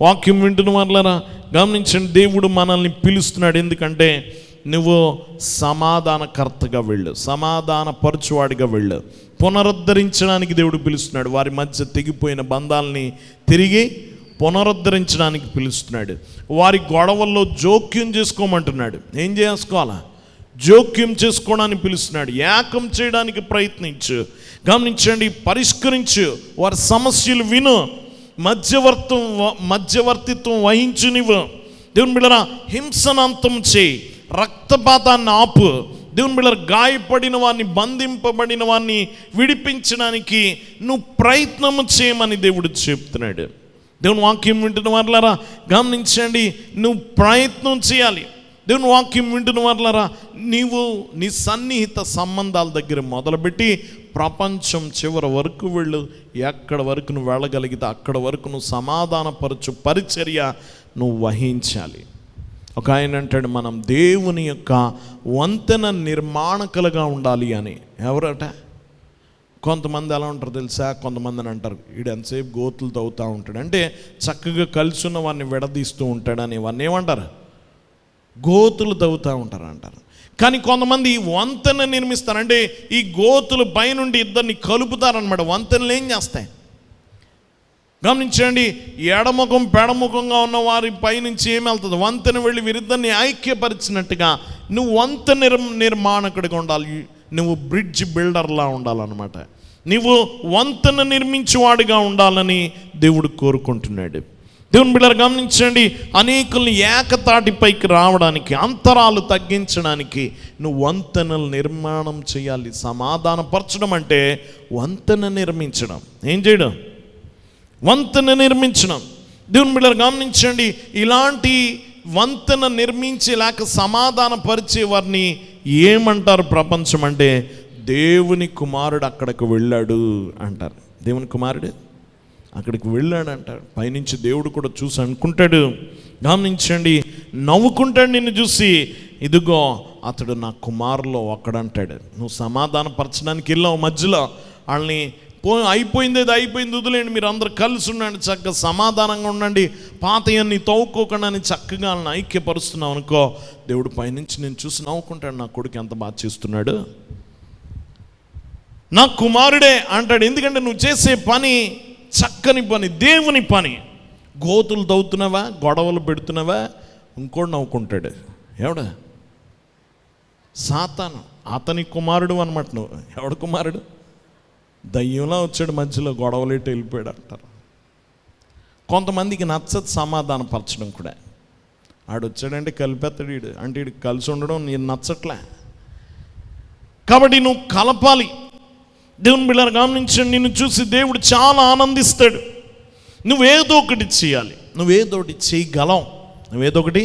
వాక్యం వింటున్న వాళ్ళారా గమనించండి, దేవుడు మనల్ని పిలుస్తున్నాడు. ఎందుకంటే నువ్వు సమాధానకర్తగా వెళ్ళు, సమాధానపరచువాడిగా వెళ్ళు. పునరుద్ధరించడానికి దేవుడు పిలుస్తున్నాడు. వారి మధ్య తెగిపోయిన బంధాలని తిరిగి పునరుద్ధరించడానికి పిలుస్తున్నాడు. వారి గొడవల్లో జోక్యం చేసుకోమంటున్నాడు. ఏం చేసుకోవాలా? జోక్యం చేసుకోవడానికి పిలుస్తున్నాడు. ఏకం చేయడానికి ప్రయత్నించు. గమనించండి, పరిష్కరించు. వారి సమస్యలు విను, మధ్యవర్తిత్వం వహించు. నువ్వు దేవుని బిడ్డలారా హింసనంతం చేయి, రక్తపాతాన్ని ఆపు. దేవుని బిడ్డలారా గాయపడిన వారిని, బంధింపబడిన వారిని విడిపించడానికి నువ్వు ప్రయత్నం చేయమని దేవుడు చెప్తున్నాడు. దేవుని వాక్యం వింటున్న వాళ్ళారా గమనించండి, నువ్వు ప్రయత్నం చేయాలి. దేవుని వాక్యం వింటున్న వాళ్ళారా, నీవు నీ సన్నిహిత సంబంధాల దగ్గర మొదలుపెట్టి ప్రపంచం చివరి వరకు వెళ్ళు. ఎక్కడ వరకు నువ్వు వెళ్ళగలిగితే అక్కడ వరకు నువ్వు సమాధానపరచు పరిచర్య నువ్వు వహించాలి. ఒక ఆయన అంటాడు, మనం దేవుని యొక్క వంతెన నిర్మాణకులుగా ఉండాలి అని. ఎవరట? కొంతమంది ఎలా ఉంటారు తెలుసా? కొంతమంది అని అంటారు, వీడు ఎంతసేపు గోతులు తవ్వుతూ ఉంటాడు, అంటే చక్కగా కలిసి ఉన్న వాడిని విడదీస్తూ ఉంటాడని. వాడిని ఏమంటారు? గోతులు తవ్వుతూ ఉంటారు అంటారు. కానీ కొంతమంది వంతెన నిర్మిస్తారంటే ఈ గోతులు పైనుండి ఇద్దరిని కలుపుతారనమాట. వంతెనలు ఏం చేస్తాయి? గమనించండి, ఎడముఖం పెడముఖంగా ఉన్న వారి పైనుంచి ఏమి వెళ్తుంది? వంతెన వెళ్ళి వీరిద్దరిని ఐక్యపరిచినట్టుగా నువ్వు వంతెన నిర్మాణకుడిగా ఉండాలి. నువ్వు బ్రిడ్జ్ బిల్డర్లా ఉండాలన్నమాట. నువ్వు వంతెన నిర్మించేవాడిగా ఉండాలని దేవుడు కోరుకుంటున్నాడు. దేవుని బిడ్డలారా గమనించండి, అనేకుల్ని ఏకతాటిపైకి రావడానికి, అంతరాలు తగ్గించడానికి నువ్వు వంతెనలు నిర్మాణం చేయాలి. సమాధానపరచడం అంటే వంతెన నిర్మించడం. ఏం చేయడం? వంతెన నిర్మించడం. దేవుని బిడ్డలారా గమనించండి, ఇలాంటి వంతెన నిర్మించి లేక సమాధానపరిచే వారిని ఏమంటారు ప్రపంచం అంటే? దేవుని కుమారుడు అక్కడికి వెళ్ళాడు అంటారు. దేవుని కుమారుడు అక్కడికి వెళ్ళాడు అంటాడు. పైనుంచి దేవుడు కూడా చూసి అనుకుంటాడు, గమనించండి, నవ్వుకుంటాడు నిన్ను చూసి, ఇదిగో అతడు నా కుమారులో ఒక్కడంటాడు. నువ్వు సమాధానపరచడానికి వెళ్ళావు, మధ్యలో వాళ్ళని అయిపోయింది, అది అయిపోయింది, వదిలేండి, మీరు అందరు కలిసి ఉండండి, చక్కగా సమాధానంగా ఉండండి, పాతయన్ని తవ్వుకోకుండా అని చక్కగా వాళ్ళని ఐక్యపరుస్తున్నావు అనుకో, దేవుడు పైనుంచి నేను చూసి నవ్వుకుంటాడు, నా కొడుకు ఎంత బాగా చేస్తున్నాడు, నా కుమారుడే అంటాడు. ఎందుకంటే నువ్వు చేసే పని చక్కని పని, దేవుని పని. గోతులు తవ్వుతున్నావా, గొడవలు పెడుతున్నావా, ఇంకోటి నవ్వుకుంటాడు. ఎవడా? సాతాను. అతని కుమారుడు అనమాట నువ్వు. ఎవడు కుమారుడు? దయ్యంలా వచ్చాడు, మధ్యలో గొడవలేట వెళ్ళిపోయాడు అంటారు. కొంతమందికి నచ్చదు సమాధానపరచడం కూడా. ఆడు వచ్చాడంటే కలిపేస్తాడు, వీడు అంటే వీడికి కలిసి ఉండడం నేను నచ్చట్లే. కాబట్టి నువ్వు కలపాలి. దేవుని బిడ్డలారా గమనించండి, నిన్ను చూసి దేవుడు చాలా ఆనందిస్తాడు. నువ్వేదో ఒకటి చేయాలి, నువ్వేదో ఒకటి చేయగలం, నువ్వేదో ఒకటి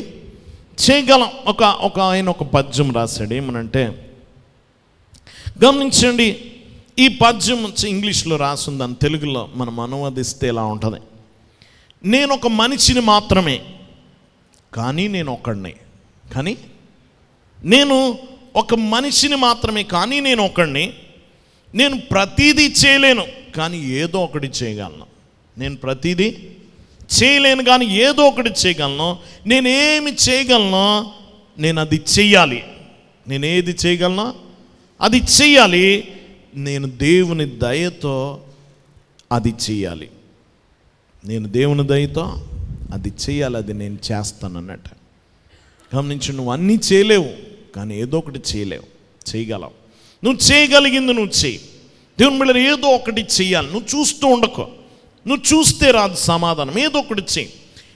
చేయగలం. ఒక ఆయన ఒక పద్యం రాశాడు. ఏమనంటే, గమనించండి, ఈ పద్యం ఇంగ్లీష్లో రాసుందని తెలుగులో మనం అనువదిస్తే ఎలా ఉంటుంది? నేను ఒక మనిషిని మాత్రమే, కానీ నేను ఒకడిని. కానీ నేను ఒక మనిషిని మాత్రమే, కానీ నేను ఒకడిని. నేను ప్రతీదీ చేయలేను, కానీ ఏదో ఒకటి చేయగలను. నేను ప్రతిదీ చేయలేను కానీ ఏదో ఒకటి చేయగలను. నేనేమి చేయగలను, నేను అది చెయ్యాలి. నేను ఏది చేయగలను అది చెయ్యాలి. నేను దేవుని దయతో అది చెయ్యాలి. నేను దేవుని దయతో అది చెయ్యాలి, అది నేను చేస్తాను అన్నట్టు. గమనించు, నువ్వు అన్నీ చేయలేవు కానీ ఏదో ఒకటి చేయగలవు. నువ్వు చేయగలిగింది నువ్వు చెయ్యి. దేవుని బిడ్డలు ఏదో ఒకటి చెయ్యాలి. నువ్వు చూస్తూ ఉండకు. నువ్వు చూస్తే రాదు సమాధానం. ఏదో ఒకటి చెయ్యి.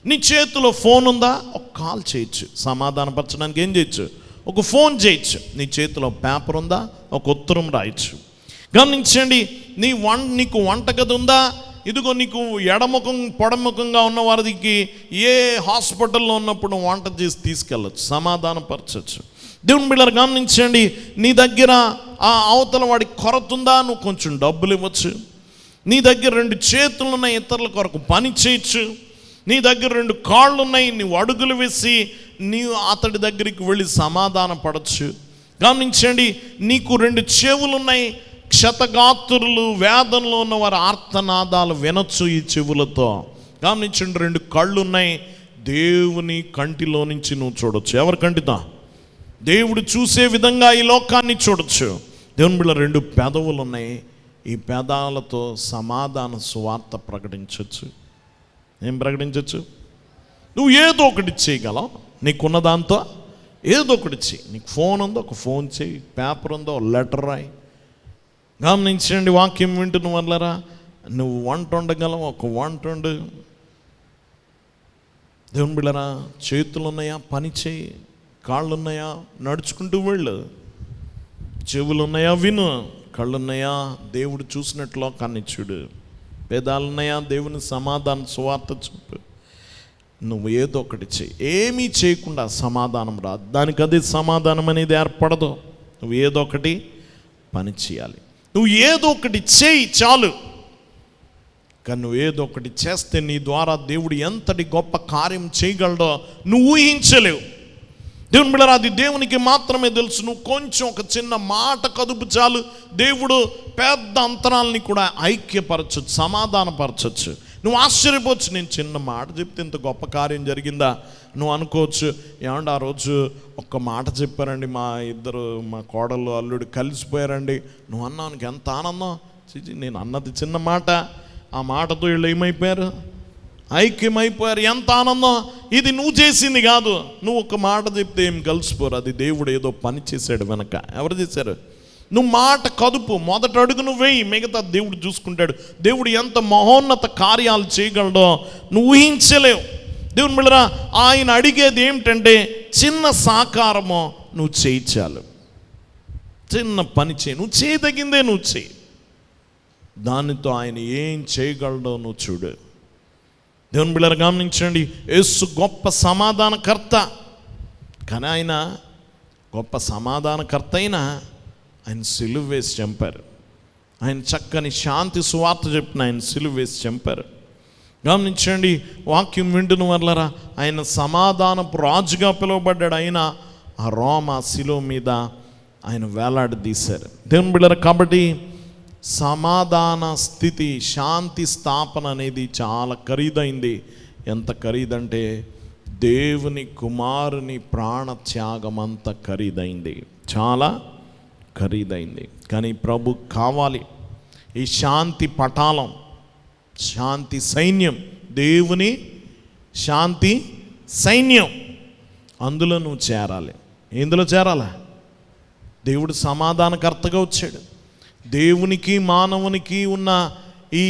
నీ చేతిలో ఫోన్ ఉందా, ఒక కాల్ చేయొచ్చు. సమాధానపరచడానికి ఏం చేయొచ్చు, ఒక ఫోన్ చేయొచ్చు. నీ చేతిలో పేపర్ ఉందా, ఒక ఉత్తరం రాయొచ్చు. గమనించండి, నీకు వంటగది ఉందా, ఇదిగో నీకు ఎడముఖం పొడముఖంగా ఉన్న వారికి ఏ హాస్పిటల్లో ఉన్నప్పుడు వంట చేసి తీసుకెళ్ళచ్చు, సమాధానపరచచ్చు. దేవుని బిడ్డలు గమనించండి, నీ దగ్గర ఆ అవతల వాడికి కొరత ఉందా, నువ్వు కొంచెం డబ్బులు ఇవ్వచ్చు. నీ దగ్గర 2 చేతులు ఉన్నాయి, ఇతరుల కొరకు పని చేయొచ్చు. నీ దగ్గర 2 కాళ్ళు ఉన్నాయి, నీవు అడుగులు వేసి నీవు అతడి దగ్గరికి వెళ్ళి సమాధాన పడవచ్చు. గమనించండి, నీకు 2 చెవులు ఉన్నాయి, క్షతగాత్రులు వేదనలో ఉన్న వారి ఆర్తనాదాలు వినొచ్చు ఈ చెవులతో. గమనించండి, 2 కళ్ళు ఉన్నాయి, దేవుని కంటిలో నుంచి నువ్వు చూడొచ్చు. ఎవరి కంటితో? దేవుడు చూసే విధంగా ఈ లోకాన్ని చూడొచ్చు. దేవుని బిడ్డ 2 పెదవులు ఉన్నాయి, ఈ పెదాలతో సమాధాన సువార్త ప్రకటించవచ్చు. ఏం ప్రకటించవచ్చు? నువ్వు ఏదో ఒకటి చేయగలవు. నీకున్న దాంతో ఏదో ఒకటి చేయి. నీకు ఫోన్ ఉందో ఒక ఫోన్ చేయి, పేపర్ ఉందో లెటర్ రాయి. గమనించండి, వాక్యం వింటున్న వాళ్ళరా, నువ్వు వంట వండగలవు, ఒక వంట వండు. దేవుని బిడ్డరా, చేతులు ఉన్నాయా, పని చేయి. కాళ్ళు ఉన్నాయా, నడుచుకుంటూ వెళ్ళు. చెవులు ఉన్నాయా, విను. కళ్ళు ఉన్నాయా, దేవుడు చూసినట్లు కన్ను చూడు. పేదాలు ఉన్నాయా, దేవుని సమాధానం సువార్త చెప్పు. నువ్వు ఏదో ఒకటి చెయ్యి. ఏమీ చేయకుండా సమాధానం రాదు. దానికి అదే సమాధానం అనేది ఏర్పడదు. నువ్వు ఏదో ఒకటి పని చేయాలి. నువ్వు ఏదో ఒకటి చేయి చాలు. కానీ నువ్వు ఏదో ఒకటి చేస్తే నీ ద్వారా దేవుడు ఎంతటి గొప్ప కార్యం చేయగలడో నువ్వు ఊహించలేవు. దేవుని బిడ్డలారా, అది దేవునికి మాత్రమే తెలుసు. నువ్వు కొంచెం ఒక చిన్న మాట కదుపు చాలు, దేవుడు పెద్ద అంతరాలని కూడా ఐక్యపరచచ్చు, సమాధానపరచచ్చు. నువ్వు ఆశ్చర్యపోవచ్చు, నేను చిన్న మాట చెప్తే ఇంత గొప్ప కార్యం జరిగిందా నువ్వు అనుకోవచ్చు. ఏమంటే ఆ రోజు ఒక్క మాట చెప్పారండి, మా కోడలు అల్లుడు కలిసిపోయారండి. నువ్వు అన్నానికి ఎంత ఆనందం. నేను అన్నది చిన్న మాట, ఆ మాటతో వీళ్ళు ఏమైపోయారు, ఐక్యమైపోయారు. ఎంత ఆనందం. ఇది నువ్వు చేసింది కాదు. నువ్వు ఒక మాట చెప్తే ఏం కలిసిపోరు, అది దేవుడు ఏదో పని చేశాడు వెనక. ఎవరు చేశారు? నువ్వు మాట కదుపు, మొదటి అడుగు నువ్వు వేయి, మిగతా దేవుడు చూసుకుంటాడు. దేవుడు ఎంత మహోన్నత కార్యాలు చేయగలడో నువ్వు ఊహించలేవు. దేవుని బిడ్డలారా, ఆయన అడిగేది ఏమిటంటే చిన్న సాకారమో నువ్వు చేయించాలి. చిన్న పని చేయి, నువ్వు చేయదగిందే నువ్వు చేయి. దానితో ఆయన ఏం చేయగలడో నువ్వు చూడు. దేవుని బిడ్డలారా, గమనించండి, యేసు గొప్ప సమాధానకర్త. కానీ ఆయన గొప్ప సమాధానకర్త అయినా ఆయన సిలువ వేసి చంపారు. ఆయన చక్కని శాంతి సువార్త చెప్పిన ఆయన సిలువ వేసి చంపారు. గమనించండి, వాక్యం వింటున్న వాళ్ళరా, ఆయన సమాధానపు రాజుగా పిలువబడ్డాడు. ఆయన ఆ రోమా శిలువ మీద ఆయన వేలాడదీశారు. దేవుని బిడ్డలారా, కాబట్టి సమాధాన స్థితి, శాంతి స్థాపన అనేది చాలా ఖరీదైంది. ఎంత ఖరీదంటే దేవుని కుమారుని ప్రాణత్యాగం అంత ఖరీదైంది, చాలా ఖరీదైంది. కానీ ప్రభు కావాలి. ఈ శాంతి పటాలం, శాంతి సైన్యం, దేవుని శాంతి సైన్యం, అందులో నువ్వు చేరాలి. ఎందులో చేరాలా? దేవుడు సమాధానకర్తగా వచ్చాడు. దేవునికి మానవునికి ఉన్న ఈ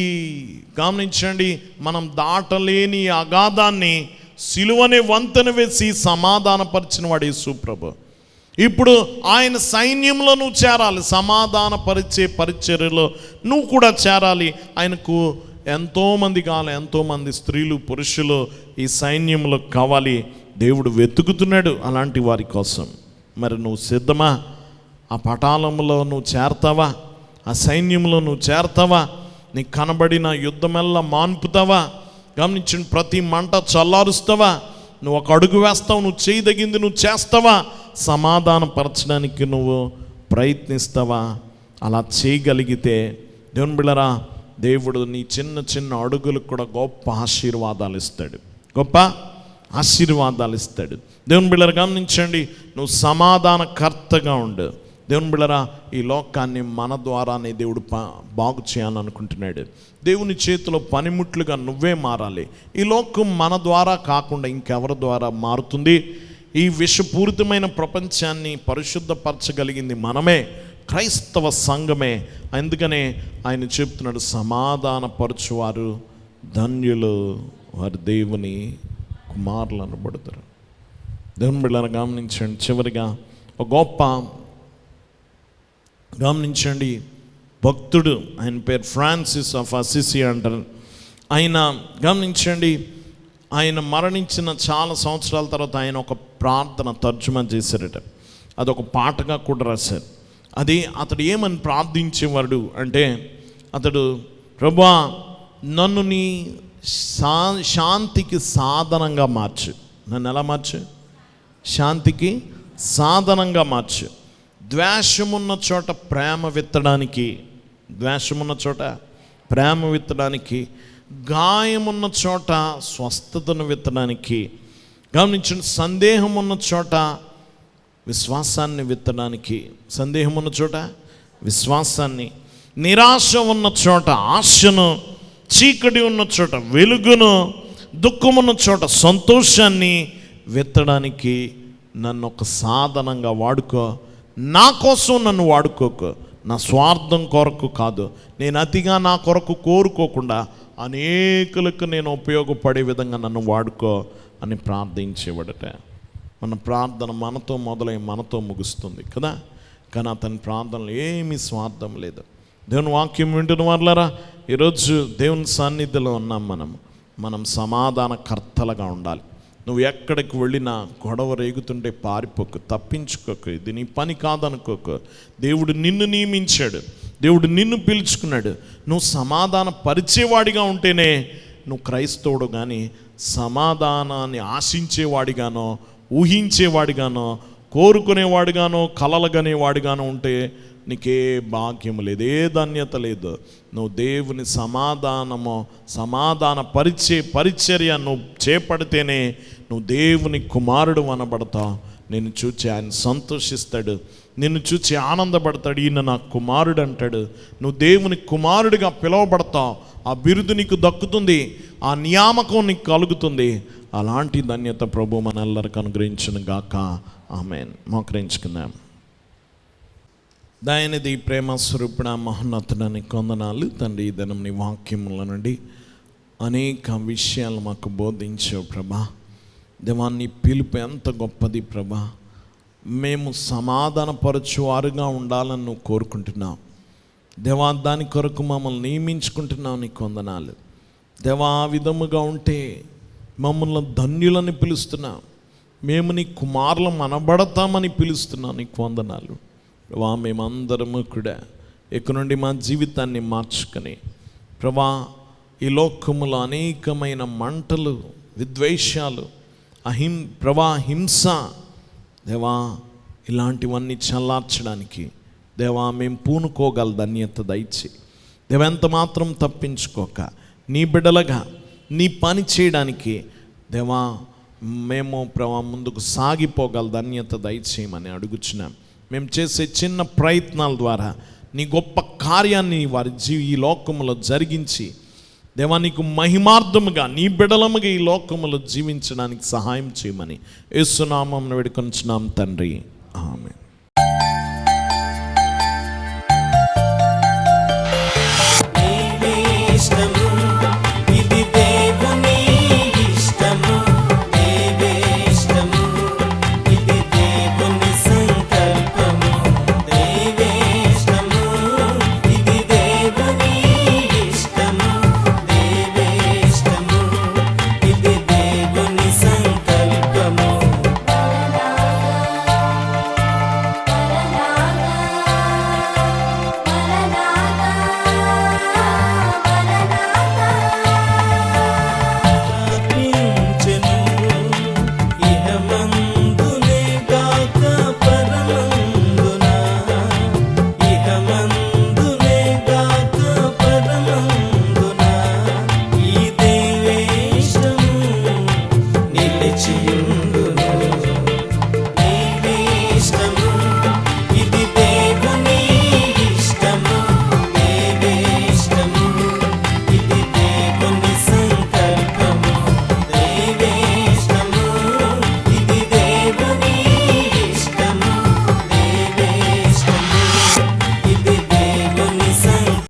గమనించండి, మనం దాటలేని అగాధాన్ని సిలువనే వంతెన వేసి సమాధానపరిచిన వాడు యేసు ప్రభు. ఇప్పుడు ఆయన సైన్యంలో నువ్వు చేరాలి. సమాధానపరిచే పరిచర్యలో నువ్వు కూడా చేరాలి. ఆయనకు ఎంతోమంది కావాలి, ఎంతోమంది స్త్రీలు పురుషులు ఈ సైన్యంలో కావాలి. దేవుడు వెతుకుతున్నాడు అలాంటి వారి కోసం. మరి నువ్వు సిద్ధమా? ఆ పటాలంలో నువ్వు చేరతావా? ఆ సైన్యంలో నువ్వు చేరతావా? నీకు కనబడిన యుద్ధమెల్లా మాన్పుతావా? గమనించిన ప్రతి మంట చల్లారుస్తావా? నువ్వు ఒక అడుగు వేస్తావు, నువ్వు చేయదగింది నువ్వు చేస్తావా? సమాధానపరచడానికి నువ్వు ప్రయత్నిస్తావా? అలా చేయగలిగితే దేవుని బిడ్డలారా, దేవుడు నీ చిన్న చిన్న అడుగులకు కూడా గొప్ప ఆశీర్వాదాలు ఇస్తాడు, గొప్ప ఆశీర్వాదాలు ఇస్తాడు. దేవుని బిడ్డలు గమనించండి, నువ్వు సమాధానకర్తగా ఉండు. దేవుని బిడ్డరా, ఈ లోకాన్ని మన ద్వారానే దేవుడు బాగు చేయాలనుకుంటున్నాడు. దేవుని చేతిలో పనిముట్లుగా నువ్వే మారాలి. ఈ లోకం మన ద్వారా కాకుండా ఇంకెవరి ద్వారా మారుతుంది? ఈ విషపూరితమైన ప్రపంచాన్ని పరిశుద్ధపరచగలిగింది మనమే, క్రైస్తవ సంఘమే. అందుకనే ఆయన చెప్తున్నాడు, సమాధానపరచువారు ధన్యులు, వారు దేవుని కుమారులు అనబడతారు. దేవుని బిడ్డలను గమనించండి. చివరిగా ఒక గొప్ప గమనించండి భక్తుడు, ఆయన పేరు ఫ్రాన్సిస్ ఆఫ్ అసిసి అంటారు. ఆయన గమనించండి, ఆయన మరణించిన చాలా సంవత్సరాల తర్వాత ఆయన ఒక ప్రార్థన తర్జుమా చేశారట. అదొక పాటగా కూడా రాశారు. అది అతడు ఏమని ప్రార్థించేవాడు అంటే, అతడు ప్రభువా నన్ను నీ శాంతికి సాధనంగా మార్చు. నన్ను ఎలా మార్చు? శాంతికి సాధనంగా మార్చు. ద్వేషమున్న చోట ప్రేమ విత్తడానికి, ద్వేషమున్న చోట ప్రేమ విత్తడానికి, గాయమున్న చోట స్వస్థతను విత్తడానికి, గమనించండి, సందేహం ఉన్న చోట విశ్వాసాన్ని విత్తడానికి, సందేహం ఉన్న చోట విశ్వాసాన్ని, నిరాశ ఉన్న చోట ఆశను, చీకటి ఉన్న చోట వెలుగును, దుఃఖమున్న చోట సంతోషాన్ని విత్తడానికి నన్ను ఒక సాధనంగా వాడుకో. నా కోసం నన్ను వాడుకోకు, నా స్వార్థం కొరకు కాదు. నేను అతిగా నా కొరకు కోరుకోకుండా అనేకులకు నేను ఉపయోగపడే విధంగా నన్ను వాడుకో అని ప్రార్థించేవాడట. మన ప్రార్థన మనతో మొదలై మనతో ముగుస్తుంది కదా, కానీ అతని ప్రార్థనలో ఏమీ స్వార్థం లేదు. దేవుని వాక్యం వింటున్న వాళ్ళారా, ఈరోజు దేవుని సాన్నిధ్యంలో ఉన్నాం. మనం సమాధానకర్తలుగా ఉండాలి. నువ్వు ఎక్కడికి వెళ్ళినా గొడవ రేగుతుంటే పారిపోకు, తప్పించుకోకు, ఇది నీ పని కాదనుకోకు. దేవుడు నిన్ను నియమించాడు, దేవుడు నిన్ను పిలుచుకున్నాడు. నువ్వు సమాధాన పరిచేవాడిగా ఉంటేనే నువ్వు క్రైస్తవుడు. కానీ సమాధానాన్ని ఆశించేవాడిగానో, ఊహించేవాడిగానో, కోరుకునేవాడిగానో, కలలుగనేవాడిగానో ఉంటే నీకే భాగ్యం లేదు, ఏ ధన్యత లేదు. నువ్వు దేవుని సమాధాన పరిచర్య నువ్వు చేపడితేనే నువ్వు దేవుని కుమారుడు అనబడతావు. నిన్ను చూచి ఆయన సంతోషిస్తాడు, నిన్ను చూచి ఆనందపడతాడు. ఈయన నా కుమారుడు అంటాడు. నువ్వు దేవుని కుమారుడిగా పిలువబడతావు. ఆ బిరుదు నీకు దక్కుతుంది, ఆ నియామకం నీకు కలుగుతుంది. అలాంటి ధన్యత ప్రభు మనెల్లరికి అనుగ్రహించును గాక. ఆమేన్. మోకరించుకుందాం. దయనిధి ప్రేమ స్వరూపుడ మహోన్నతుడని కొందనాలు తండ్రి. ఈ దినం నీ వాక్యముల నుండి అనేక విషయాలు మాకు బోధించావు ప్రభా. దేవాన్ని పిలుపు ఎంత గొప్పది ప్రభా. మేము సమాధానపరచువారుగా ఉండాలని నువ్వు కోరుకుంటున్నావు దేవా. దాని కొరకు మమ్మల్ని నియమించుకుంటున్నావు, నీ కొందనాలు దేవా. ఆ విధముగా ఉంటే మమ్మల్ని ధన్యులని పిలుస్తున్నావు, మేము నీ కుమారులం అనబడతామని పిలుస్తున్నావు, నీ కొందనాలు ప్రభా. మేమందరము కూడా ఇక నుండి మా జీవితాన్ని మార్చుకొని ప్రభా, ఈ లోకములో అనేకమైన మంటలు, విద్వేషాలు, హింస దేవా, ఇలాంటివన్నీ చల్లార్చడానికి దేవా మేము పూనుకోగల ధన్యత దయచి దేవా. ఎంత మాత్రం తప్పించుకోక నీ బిడ్డలుగా నీ పని చేయడానికి దేవా మేము ప్రభా ముందుకు సాగిపోగల ధన్యత దయచేయమని అడుగుచున్నాం. మేము చేసే చిన్న ప్రయత్నాల ద్వారా నీ గొప్ప కార్యాన్ని వారి ఈ లోకములో జరిగించి దేవా నీకు మహిమార్థముగా నీ బిడలముగా ఈ లోకములో జీవించడానికి సహాయం చేయమని యేసు నామమున వేడుకొనుచున్నాం తండ్రి. ఆమేన్.